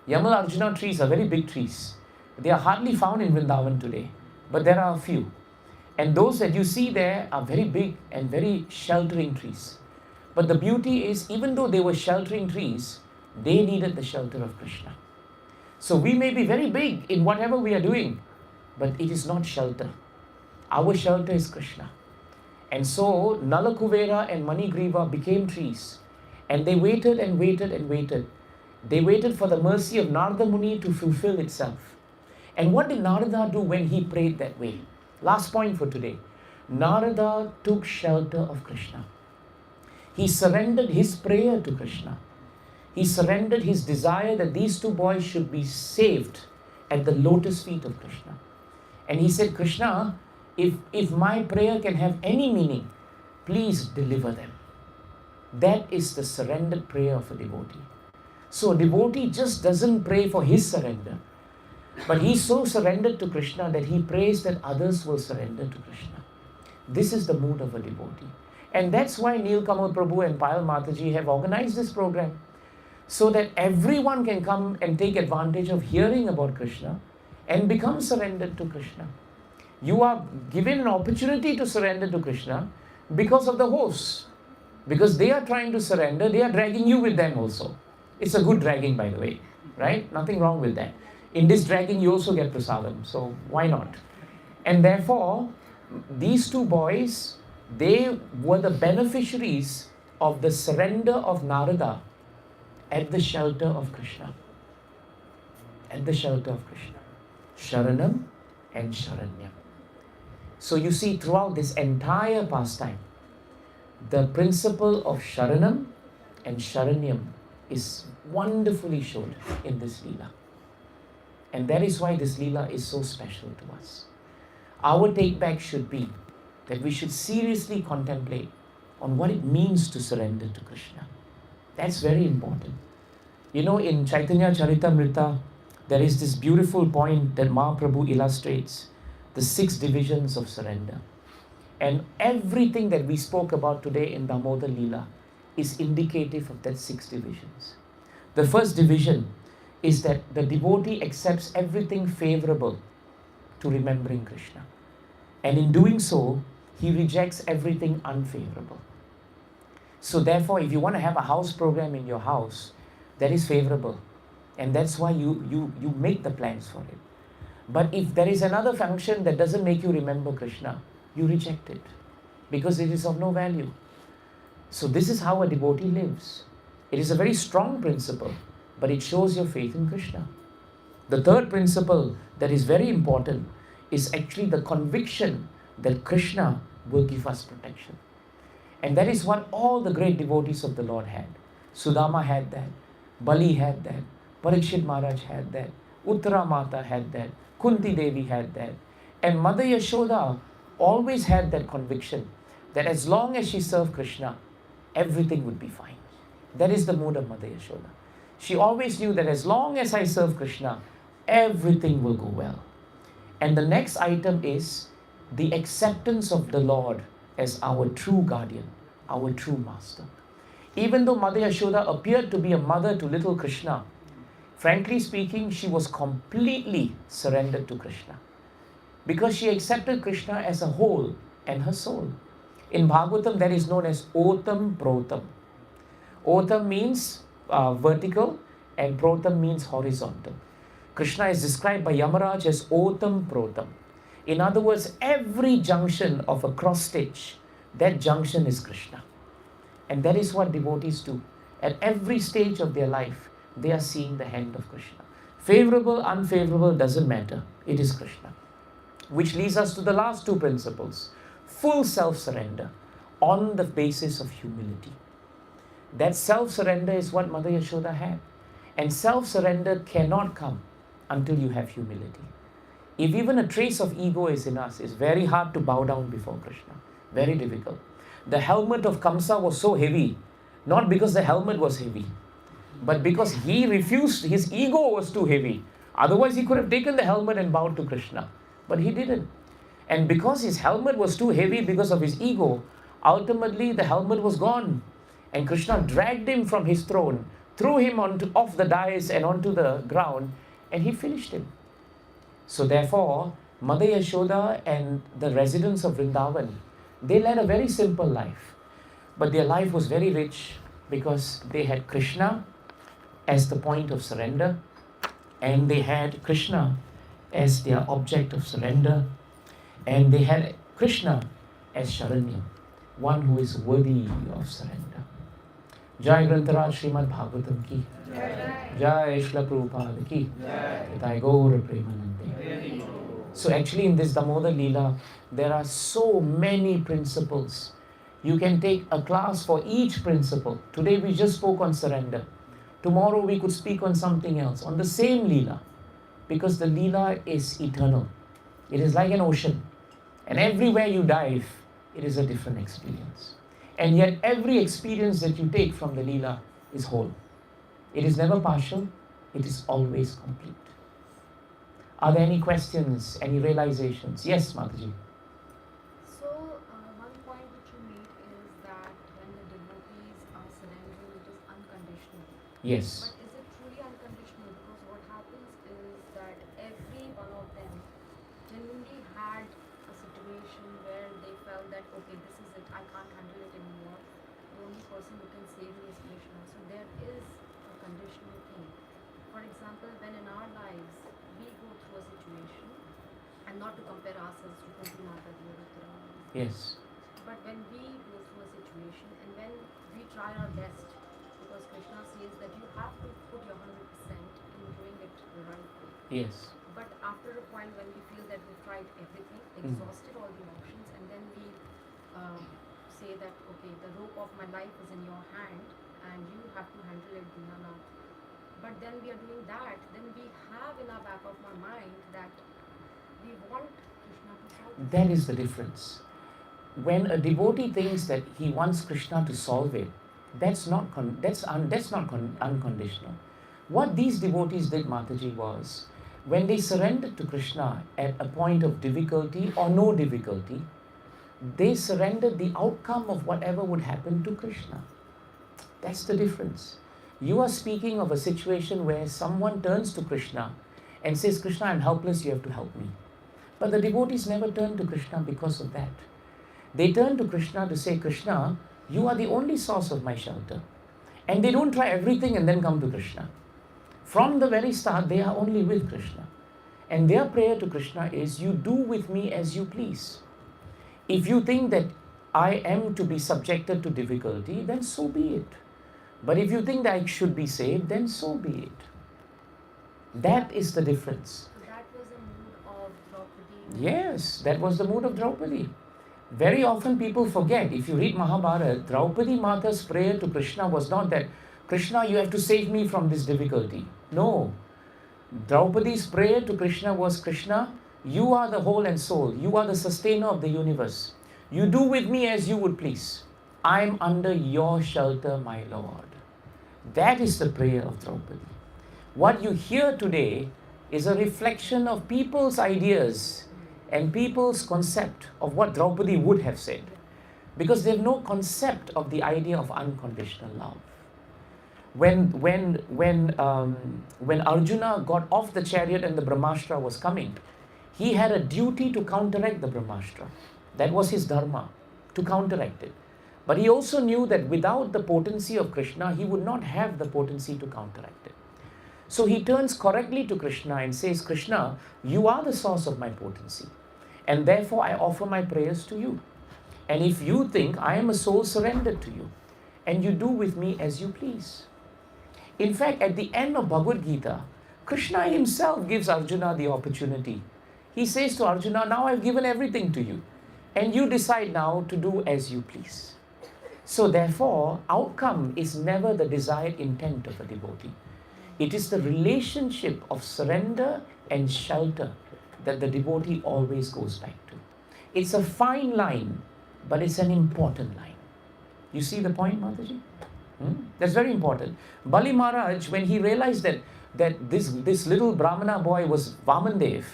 Yamal Arjuna trees are very big trees. They are hardly found in Vrindavan today, but there are a few. And those that you see there are very big and very sheltering trees. But the beauty is, even though they were sheltering trees, they needed the shelter of Krishna. So we may be very big in whatever we are doing, but it is not shelter. Our shelter is Krishna. And so Nalakuvera and Manigriva became trees. And they waited and waited and waited. They waited for the mercy of Narada Muni to fulfill itself. And what did Narada do when he prayed that way? Last point for today. Narada took shelter of Krishna. He surrendered his prayer to Krishna. He surrendered his desire that these two boys should be saved at the lotus feet of Krishna. And he said, Krishna, if my prayer can have any meaning, please deliver them. That is the surrendered prayer of a devotee. So a devotee just doesn't pray for his surrender, but he's so surrendered to Krishna that he prays that others will surrender to Krishna. This is the mood of a devotee. And that's why Neel Kamal Prabhu and Payal Mataji have organized this program, so that everyone can come and take advantage of hearing about Krishna and become surrendered to Krishna. You are given an opportunity to surrender to Krishna because of the hosts. Because they are trying to surrender, they are dragging you with them also. It's a good dragging, by the way, right? Nothing wrong with that. In this dragging, you also get prasadam, so why not? And therefore, these two boys, they were the beneficiaries of the surrender of Narada at the shelter of Krishna. At the shelter of Krishna. Sharanam and Sharanyam. So you see, throughout this entire pastime, the principle of Sharanam and Sharanyam is wonderfully shown in this Leela. And that is why this Leela is so special to us. Our take back should be that we should seriously contemplate on what it means to surrender to Krishna. That's very important. You know, in Chaitanya Charitamrita, there is this beautiful point that Mahaprabhu illustrates, the 6 divisions of surrender. And everything that we spoke about today in Damodara Leela is indicative of that 6 divisions. The first division is that the devotee accepts everything favorable to remembering Krishna. And in doing so, he rejects everything unfavorable. So therefore, if you want to have a house program in your house, that is favorable. And that's why you make the plans for it. But if there is another function that doesn't make you remember Krishna, you reject it because it is of no value. So this is how a devotee lives. It is a very strong principle, but it shows your faith in Krishna. The third principle that is very important is actually the conviction that Krishna will give us protection. And that is what all the great devotees of the Lord had. Sudama had that, Bali had that, Parikshit Maharaj had that, Uttara Mata had that, Kunti Devi had that, and Mother Yashoda always had that conviction that as long as she served Krishna, everything would be fine. That is the mood of Mother Yashoda. She always knew that as long as I serve Krishna, everything will go well. And the next item is the acceptance of the Lord as our true guardian, our true master. Even though Mother Yashoda appeared to be a mother to little Krishna, frankly speaking, she was completely surrendered to Krishna, because she accepted Krishna as a whole and her soul. In Bhagavatam, that is known as Otam Protam. Otam means vertical and Protam means horizontal. Krishna is described by Yamaraj as Otam Protam. In other words, every junction of a cross stitch, that junction is Krishna. And that is what devotees do. At every stage of their life, they are seeing the hand of Krishna. Favorable, unfavorable, doesn't matter. It is Krishna. Which leads us to the last 2 principles. Full self-surrender on the basis of humility. That self-surrender is what Mother Yashoda had. And self-surrender cannot come until you have humility. If even a trace of ego is in us, it's very hard to bow down before Krishna. Very difficult. The helmet of Kamsa was so heavy, not because the helmet was heavy, but because he refused, his ego was too heavy. Otherwise, he could have taken the helmet and bowed to Krishna. But he didn't. And because his helmet was too heavy because of his ego, ultimately the helmet was gone. And Krishna dragged him from his throne, threw him off the dais and onto the ground, and he finished him. So therefore, Mother Yashoda and the residents of Vrindavan, they led a very simple life. But their life was very rich because they had Krishna as the point of surrender, and they had Krishna as their object of surrender, and they had Krishna as Sharanyam. one who is worthy of surrender. Jai Grantaraj Srimad Bhagavatam ki. Jai Shla Prabhupada ki. Jai Gaur Premanande. So actually in this Damodara Leela, there are so many principles. You can take a class for each principle. Today we just spoke on surrender. Tomorrow we could speak on something else, on the same Leela. Because the Leela is eternal. It is like an ocean. And everywhere you dive, it is a different experience. And yet every experience that you take from the Leela is whole. It is never partial, it is always complete. Are there any questions, any realizations? Yes, Mataji. So, one point which you made is that when the devotees are surrendering, it is unconditional. Yes. But is it truly unconditional? Because what happens is that every one of them genuinely had a situation where they felt that, okay, this is it, I can't handle it anymore. The only person who can save me is Krishna. So there is a conditional thing. For example, when in our lives we go through a situation, and not to compare ourselves to Kunti Mata, Devakinandan. Yes. But when we go through a situation and when we try our best, because Krishna says that you have to put your 100% in doing it the right way. Yes. But after a point when we feel that we've tried everything, exhausted all the options, and then we say that, okay, the rope of my life is in your hand and you have to handle it, Dinanath. But then we are doing that, then we have in our back of our mind that we want Krishna to solve it. That is the difference. When a devotee thinks that he wants Krishna to solve it, that's not unconditional. What these devotees did, Mataji, was when they surrendered to Krishna at a point of difficulty or no difficulty, they surrendered the outcome of whatever would happen to Krishna. That's the difference. You are speaking of a situation where someone turns to Krishna and says, Krishna, I'm helpless, you have to help me. But the devotees never turn to Krishna because of that. They turn to Krishna to say, Krishna, you are the only source of my shelter. And they don't try everything and then come to Krishna. From the very start, they are only with Krishna. And their prayer to Krishna is, you do with me as you please. If you think that I am to be subjected to difficulty, then so be it. But if you think that I should be saved, then so be it. That is the difference. So that was the mood of Draupadi. Yes, that was the mood of Draupadi. Very often people forget, if you read Mahabharata, Draupadi Mata's prayer to Krishna was not that, Krishna, you have to save me from this difficulty. No. Draupadi's prayer to Krishna was, Krishna, you are the whole and soul. You are the sustainer of the universe. You do with me as you would please. I am under your shelter, my Lord. That is the prayer of Draupadi. What you hear today is a reflection of people's ideas and people's concept of what Draupadi would have said. Because they have no concept of the idea of unconditional love. When Arjuna got off the chariot and the Brahmastra was coming, he had a duty to counteract the Brahmastra. That was his dharma, to counteract it. But he also knew that without the potency of Krishna, he would not have the potency to counteract it. So he turns correctly to Krishna and says, Krishna, you are the source of my potency. And therefore I offer my prayers to you. And if you think I am a soul surrendered to you, and you do with me as you please. In fact, at the end of Bhagavad Gita, Krishna himself gives Arjuna the opportunity. He says to Arjuna, now I've given everything to you. And you decide now to do as you please. So therefore, outcome is never the desired intent of a devotee. It is the relationship of surrender and shelter that the devotee always goes back to. It's a fine line, but it's an important line. You see the point, Mataji? That's very important. Bali Maharaj, when he realized that this little Brahmana boy was Vamandev,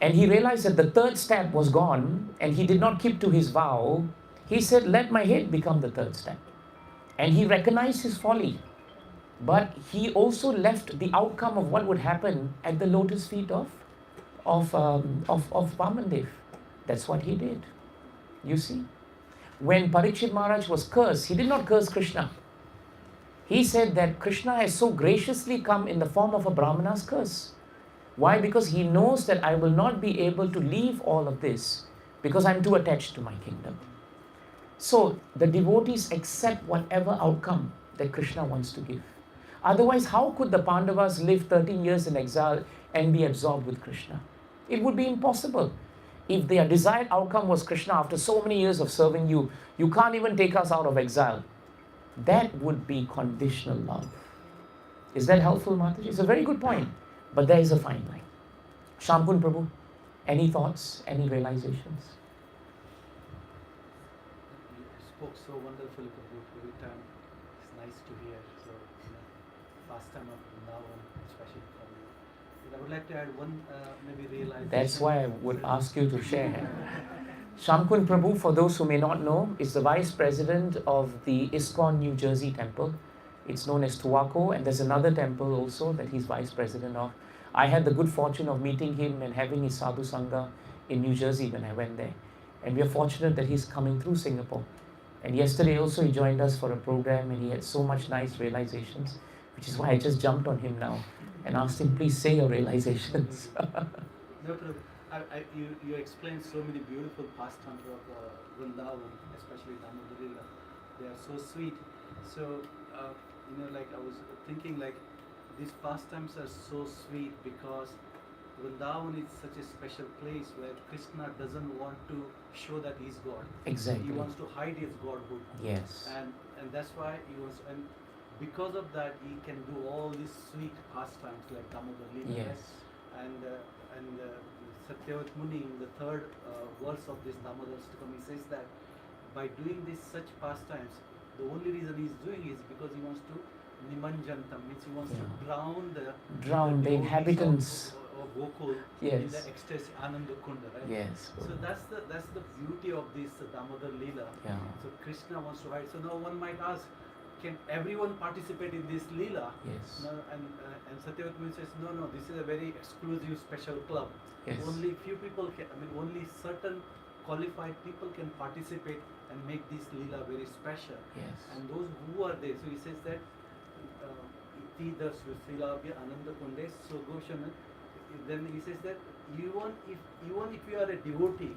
and he realized that the third step was gone, and he did not keep to his vow, he said, let my head become the third step. And he recognized his folly. But he also left the outcome of what would happen at the lotus feet of Vamandev. That's what he did. You see? When Parikshit Maharaj was cursed, he did not curse Krishna. He said that Krishna has so graciously come in the form of a Brahmana's curse. Why? Because he knows that I will not be able to leave all of this because I'm too attached to my kingdom. So the devotees accept whatever outcome that Krishna wants to give. Otherwise, how could the Pandavas live 13 years in exile and be absorbed with Krishna? It would be impossible. If their desired outcome was Krishna after so many years of serving you, you can't even take us out of exile. That would be conditional love. Is that helpful, Mataji? It's a very good point. But there is a fine line. Shampun Prabhu, any thoughts, any realizations? You spoke so wonderfully, Prabhu. Every time it's nice to hear. So, pastime of Vrindavan, especially from you. But I would like to add one maybe realization. That's why I would ask you to share. Shankun Prabhu, for those who may not know, is the vice president of the iskcon New Jersey temple. It's known as Tuwako, and there's another temple also that he's vice president of. I had the good fortune of meeting him and having his sadhu sangha in New Jersey when I went there. And we are fortunate that he's coming through Singapore. And yesterday also he joined us for a program, and he had so much nice realizations, which is why I just jumped on him now and asked him, please say your realizations. No, Prabhu. You explained so many beautiful pastimes of Vrindavan, especially Damodara. They are so sweet. So, like I was thinking, like these pastimes are so sweet because Vrindavan is such a special place where Krishna doesn't want to show that he's God. Exactly. He wants to hide his godhood. Yes. And that's why he wants, and because of that, he can do all these sweet pastimes like Damodara. Yes. And Satyavat Muni, in the third verse of this Damodara Stakam, he says that by doing these such pastimes, the only reason he's doing is because he wants to nimanjantam, means he wants to drown the inhabitants of Gokul in the ecstasy, Ananda Kunda, right? Yes. So that's the beauty of this Damodar Leela. Yeah. So Krishna wants to hide. So now one might ask, can everyone participate in this Leela? Yes. No, and Satyavat Muni says, no, this is a very exclusive special club. Yes. Only few people can, only certain qualified people can participate and make this Leela very special. Yes. And those who are there, so he says that Iti Darshu Silabhya Ananda Kunde Sogoshana, then he says that even if you are a devotee,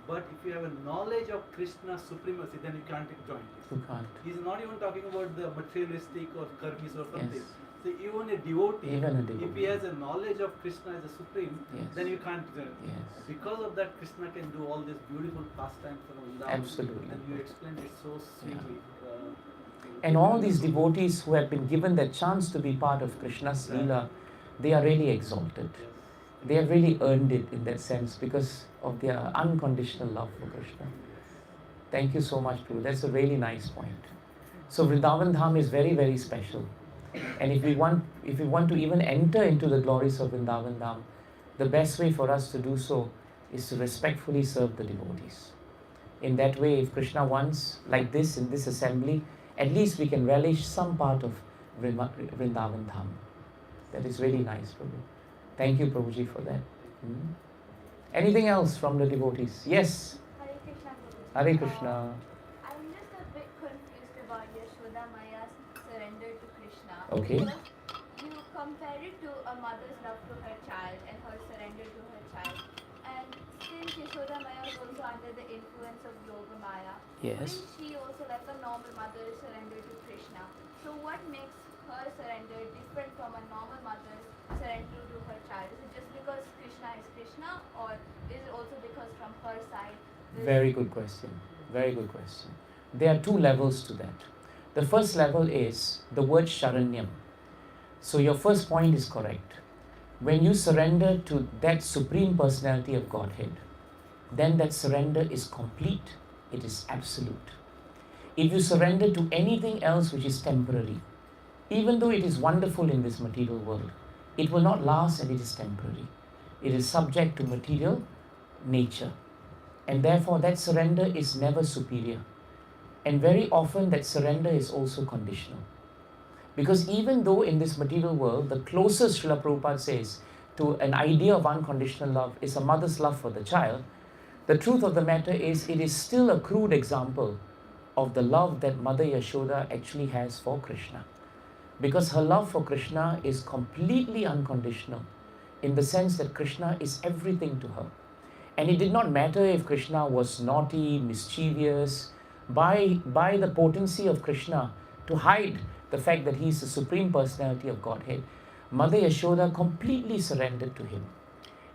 but if you have a knowledge of Krishna's supremacy, then you can't join it. You can't. He's not even talking about the materialistic or karmis or something. Yes. So even a devotee, Even if he has a knowledge of Krishna as a supreme, Yes. then you can't join. Yes. Because of that, Krishna can do all these beautiful pastimes from Vrindavan. Absolutely. And you explained it so sweetly. And all these devotees who have been given the chance to be part of Krishna's Leela, they are really exalted. Yes. They have really earned it in that sense because of their unconditional love for Krishna. Thank you so much, Prabhu. That's a really nice point. So Vrindavan Dham is very, very special. And if we want to even enter into the glories of Vrindavan Dham, the best way for us to do so is to respectfully serve the devotees. In that way, if Krishna wants, like this, in this assembly, at least we can relish some part of Vrindavan Dham. That is really nice, Prabhu. Thank you, Prabhuji, for that. Anything else from the devotees? Yes. Hare Krishna. Hare Krishna. I'm just a bit confused about Yashoda Maya's surrender to Krishna. Okay. Because you compare it to a mother's love to her child and her surrender to her child. And since Yashoda Maya was also under the influence of Yoga Maya, Yes. wouldn't she also, like a normal mother, surrender to Krishna? So what makes her surrender different from a normal mother's surrender to her child? Is it just because Krishna is Krishna, or is it also because from her side? Very good question. Very good question. There are two levels to that. The first level is the word Sharanyam. So your first point is correct. When you surrender to that Supreme Personality of Godhead, then that surrender is complete. It is absolute. If you surrender to anything else which is temporary, even though it is wonderful in this material world, it will not last and it is temporary. It is subject to material nature. And therefore that surrender is never superior. And very often that surrender is also conditional. Because even though in this material world, the closest Srila Prabhupada says to an idea of unconditional love is a mother's love for the child, the truth of the matter is it is still a crude example of the love that Mother Yashoda actually has for Krishna. Because her love for Krishna is completely unconditional in the sense that Krishna is everything to her. And it did not matter if Krishna was naughty, mischievous, by the potency of Krishna to hide the fact that he is the Supreme Personality of Godhead, Mother Yashoda completely surrendered to him.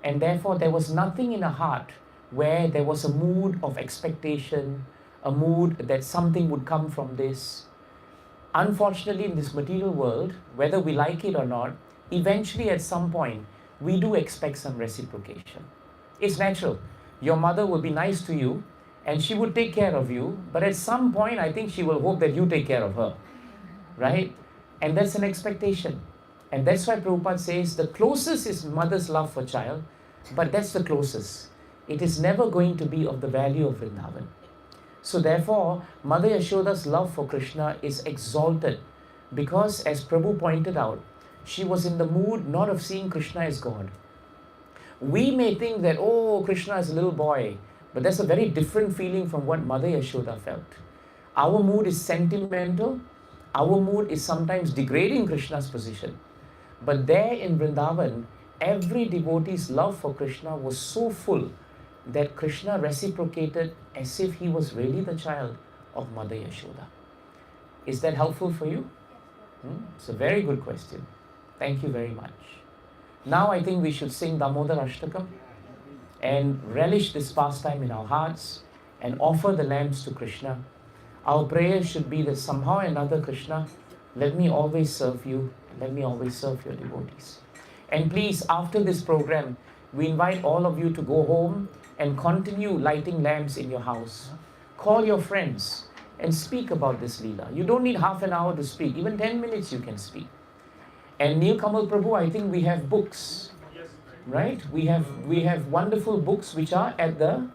And therefore, there was nothing in her heart where there was a mood of expectation, a mood that something would come from this. Unfortunately, in this material world, whether we like it or not, eventually at some point, we do expect some reciprocation. It's natural. Your mother will be nice to you and she would take care of you, but at some point, I think she will hope that you take care of her, right? And that's an expectation. And that's why Prabhupada says the closest is mother's love for child, but that's the closest. It is never going to be of the value of Vrindavan. So therefore, Mother Yashoda's love for Krishna is exalted because, as Prabhu pointed out, she was in the mood not of seeing Krishna as God. We may think that, oh, Krishna is a little boy, but that's a very different feeling from what Mother Yashoda felt. Our mood is sentimental. Our mood is sometimes degrading Krishna's position. But there in Vrindavan, every devotee's love for Krishna was so full that Krishna reciprocated as if he was really the child of Mother Yashoda. Is that helpful for you? It's a very good question. Thank you very much. Now I think we should sing Damodara Ashtakam and relish this pastime in our hearts and offer the lambs to Krishna. Our prayer should be that somehow or another, Krishna, let me always serve you, let me always serve your devotees. And please, after this program, we invite all of you to go home and continue lighting lamps in your house. Call your friends and speak about this Leela. You don't need half an hour to speak, even 10 minutes you can speak. And Nilkamal Prabhu, I think we have books, right? We have wonderful books which are at the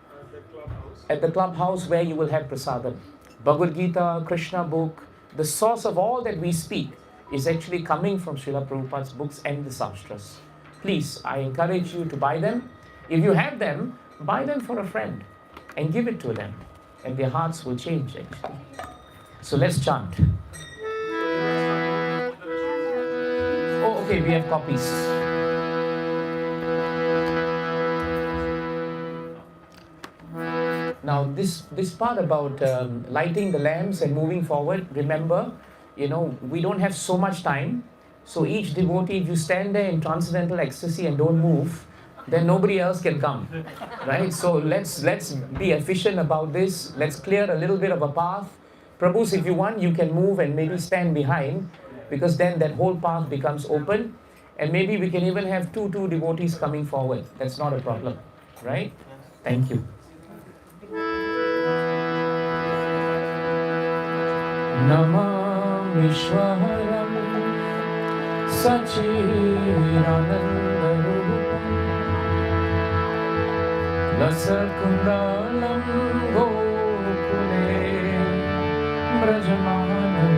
clubhouse where you will have prasadam. Bhagavad Gita, Krishna book, the source of all that we speak is actually coming from Srila Prabhupada's books and the Sastras. Please, I encourage you to buy them. If you have them, buy them for a friend and give it to them, and their hearts will change actually. So let's chant. Oh, okay, we have copies. Now, this part about lighting the lamps and moving forward, remember, we don't have so much time. So each devotee, if you stand there in transcendental ecstasy and don't move, then nobody else can come, right? So let's be efficient about this. Let's clear a little bit of a path. Prabhus, if you want, you can move and maybe stand behind, because then that whole path becomes open. And maybe we can even have two devotees coming forward. That's not a problem, right? Thank you. Namah Vishwaharam Sachidanandarupam Lasarkundalam Gokule Brajamanam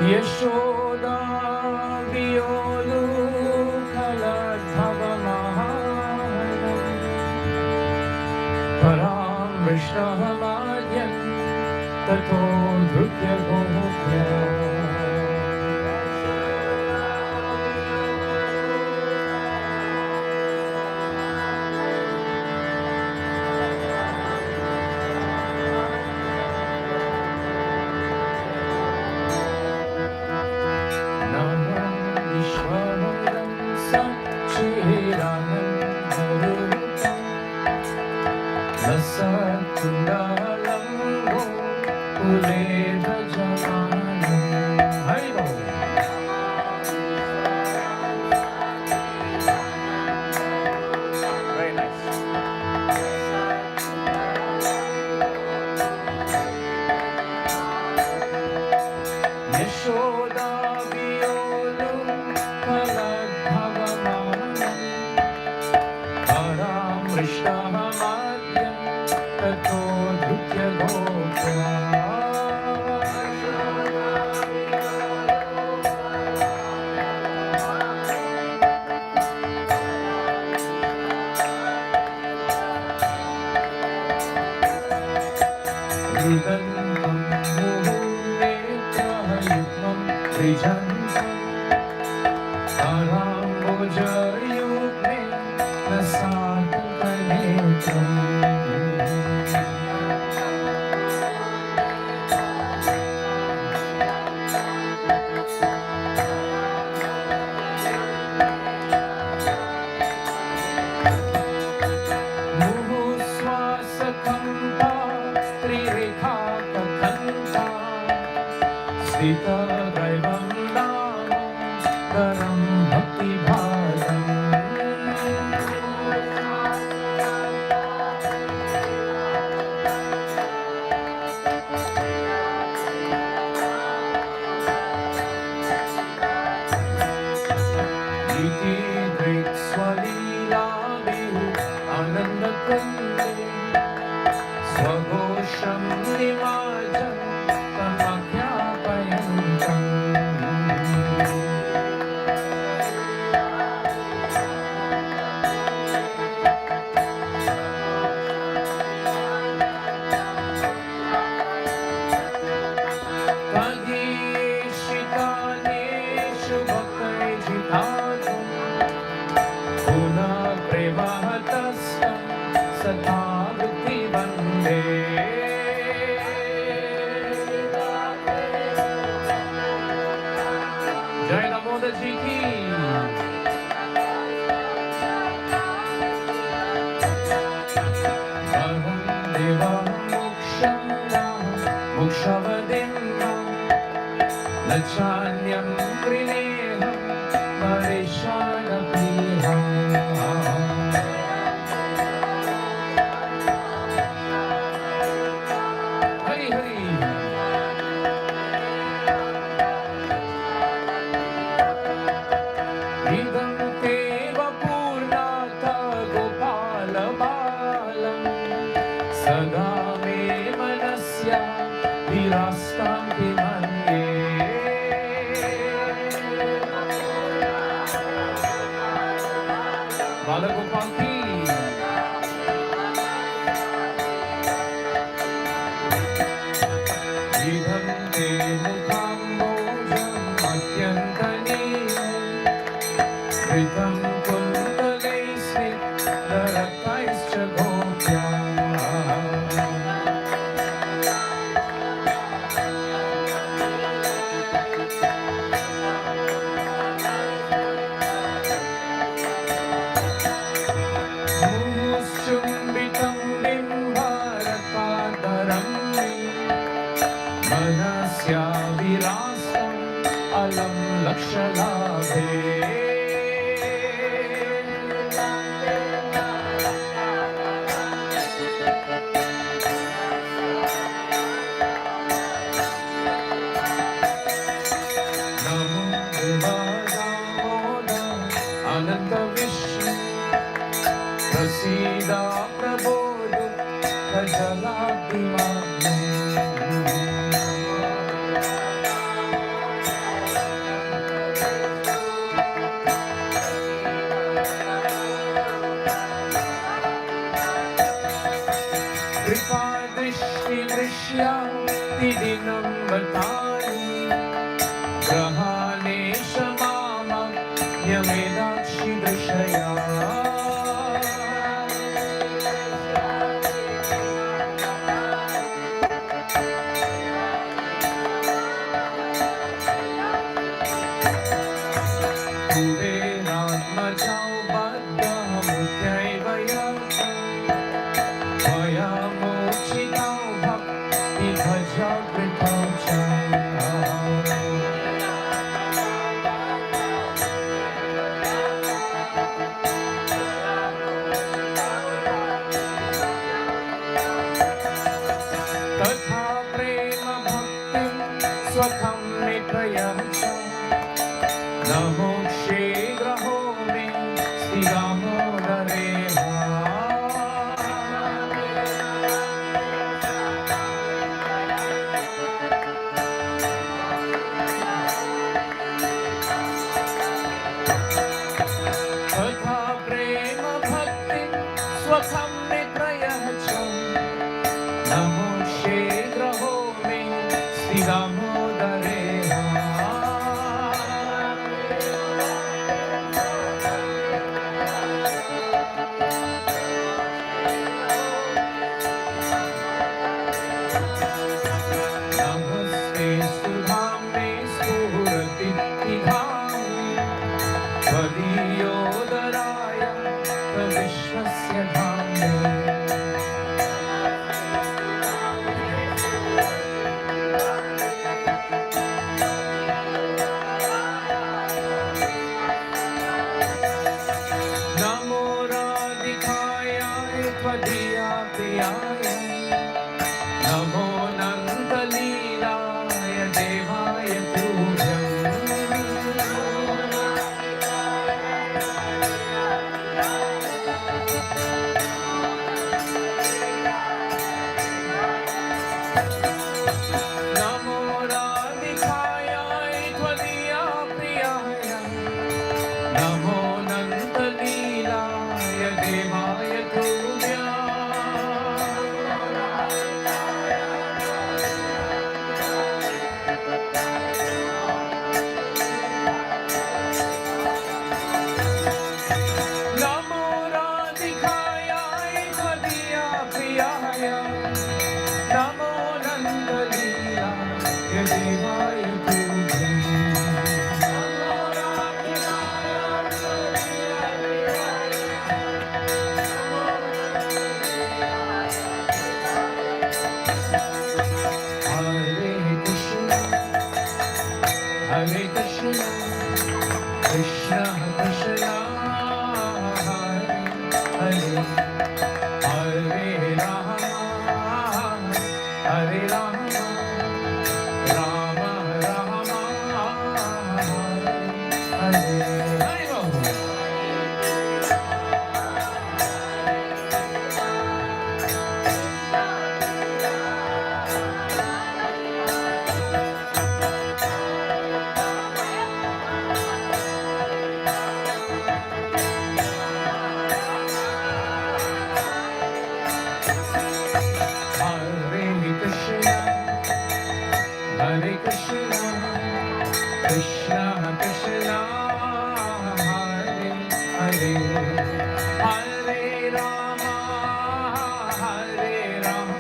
Yashoda Viyolu Kaladhava Maharam Param Vishnahamadhyam Tato Dhrutya Gopya Kundalam रुदन्तं मुहुर्नेत्रयुग्मं त्रिजन्तं कराम्बुजयुग्मे न सातकनेत्रम् मुहुश्वासकम्पा त्रिरेखाककन्ता स्थितदैवं दामोदरं भक्तिभाजम् इति दृक्स्वलीलाभिः आनन्दकुन्दे स्वघोषं निवाजं तमख्यापयन्तम् तदीशितानेषु भक्तैर्जितातु पुनः प्रेमहतस्तं सदा वृत्तिवन्दे जय दामोदर जी की अहं देवं मोक्षं मोक्षवदिं न चान्यं कृणेऽहं परेशानप्रियः हरि हरि इदं तेव पूर्णाथ गोपालबालं सदा मे मनस्या विरास्तां मन्ये बालगोपाल की इदं ते मुखाम्बोजम् अत्यन्तनीयम् कृतं कुन्तले स्निग्धरक्तैश्च गोप्याः मुमुश्चुम्बितं बिम्बारकादरं मे मनस्या विरास्तम् अलं लक्षलाभे नमो देवादामोदर अनन्तविष्णु प्रसीद प्रभो दुःखजलाब्धिमाग्ने कृपादृष्टिदृश्या तिदिनं बतानि ग्रहाणे क्षमामज्ञमेदाक्षि दृशया कुबेरात्मजौ बद्धमुद्यैव यज्ञं मया मोक्षितौ भक्तिभजकृतौ च तथा प्रेम भक्तिं स्वकं मे प्रयच्छ न मोक्षे ग्रहो मे श्रीदामोदरे तथा प्रेम भक्तिं स्वकं मे प्रयच्छ न मोक्षे हृदियोदराय विश्वस्य धाम्ने नमो राधिकाय त्वदीया प्रियाय नमो नन्दलीलाय देवाय तुभ्यम् नमो राधिकाय त्वदीया प्रियाय नमो नन्दलीलाय देवाय तुभ्यम् नमो राधिकाय त्वदीया प्रियाय नमो नन्दलीलाय देवाय तुभ्यम् Hare Krishna, Krishna Krishna, Hare Hare, Hare Rama, Hare Rama, Rama Rama, Hare Hare. Hare Rama. Hare Krishna, Hare Krishna, Krishna Krishna, Hare Hare, Hare Rama, Hare Rama,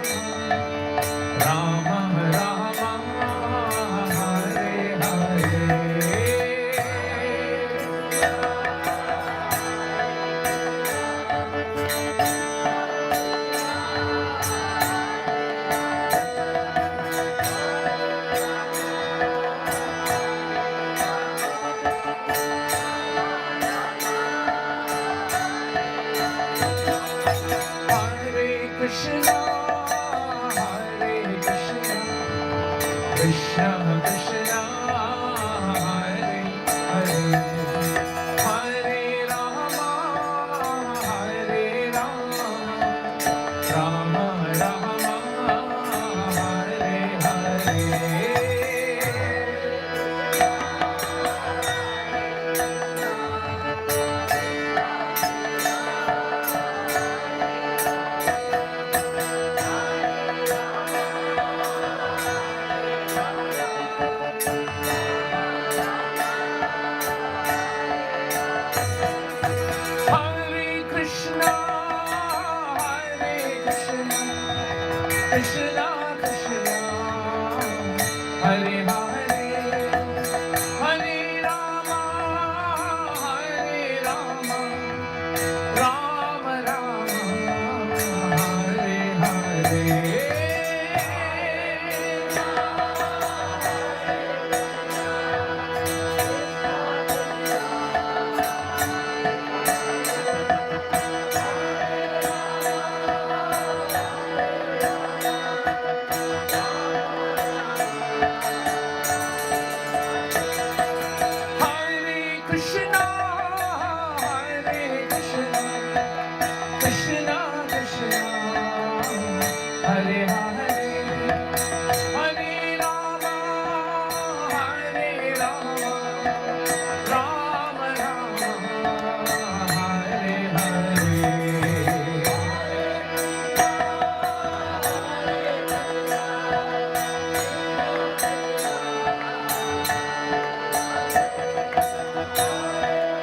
Rama Rama, Hare Hare. Hare Krishna, Hare Krishna, Krishna Krishna, Hare Hare, Hare Rama, Hare Rama, Rama Rama, Hare Hare. Hare Krishna, Hare Krishna, Krishna Krishna, Hare Hare, Hare Rama, Hare Rama, Rama Rama, Hare Hare. Hare Krishna, Hare Krishna, Krishna Krishna, Hare Hare, Hare Rama, Hare Rama, Rama Rama, Hare Hare. Hare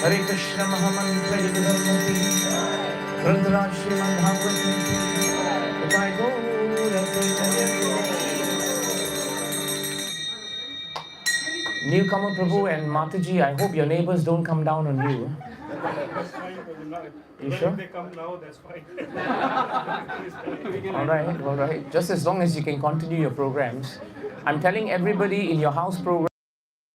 Harekrishna Mahamantra Yudhamati Rudra Shriman Bhagavatam Gopai Gaura Newcomer Prabhu and Mataji, I hope your neighbors don't come down on you. That's fine. You sure? If they come now, that's fine. All right. Just as long as you can continue your programs. I'm telling everybody in your house program.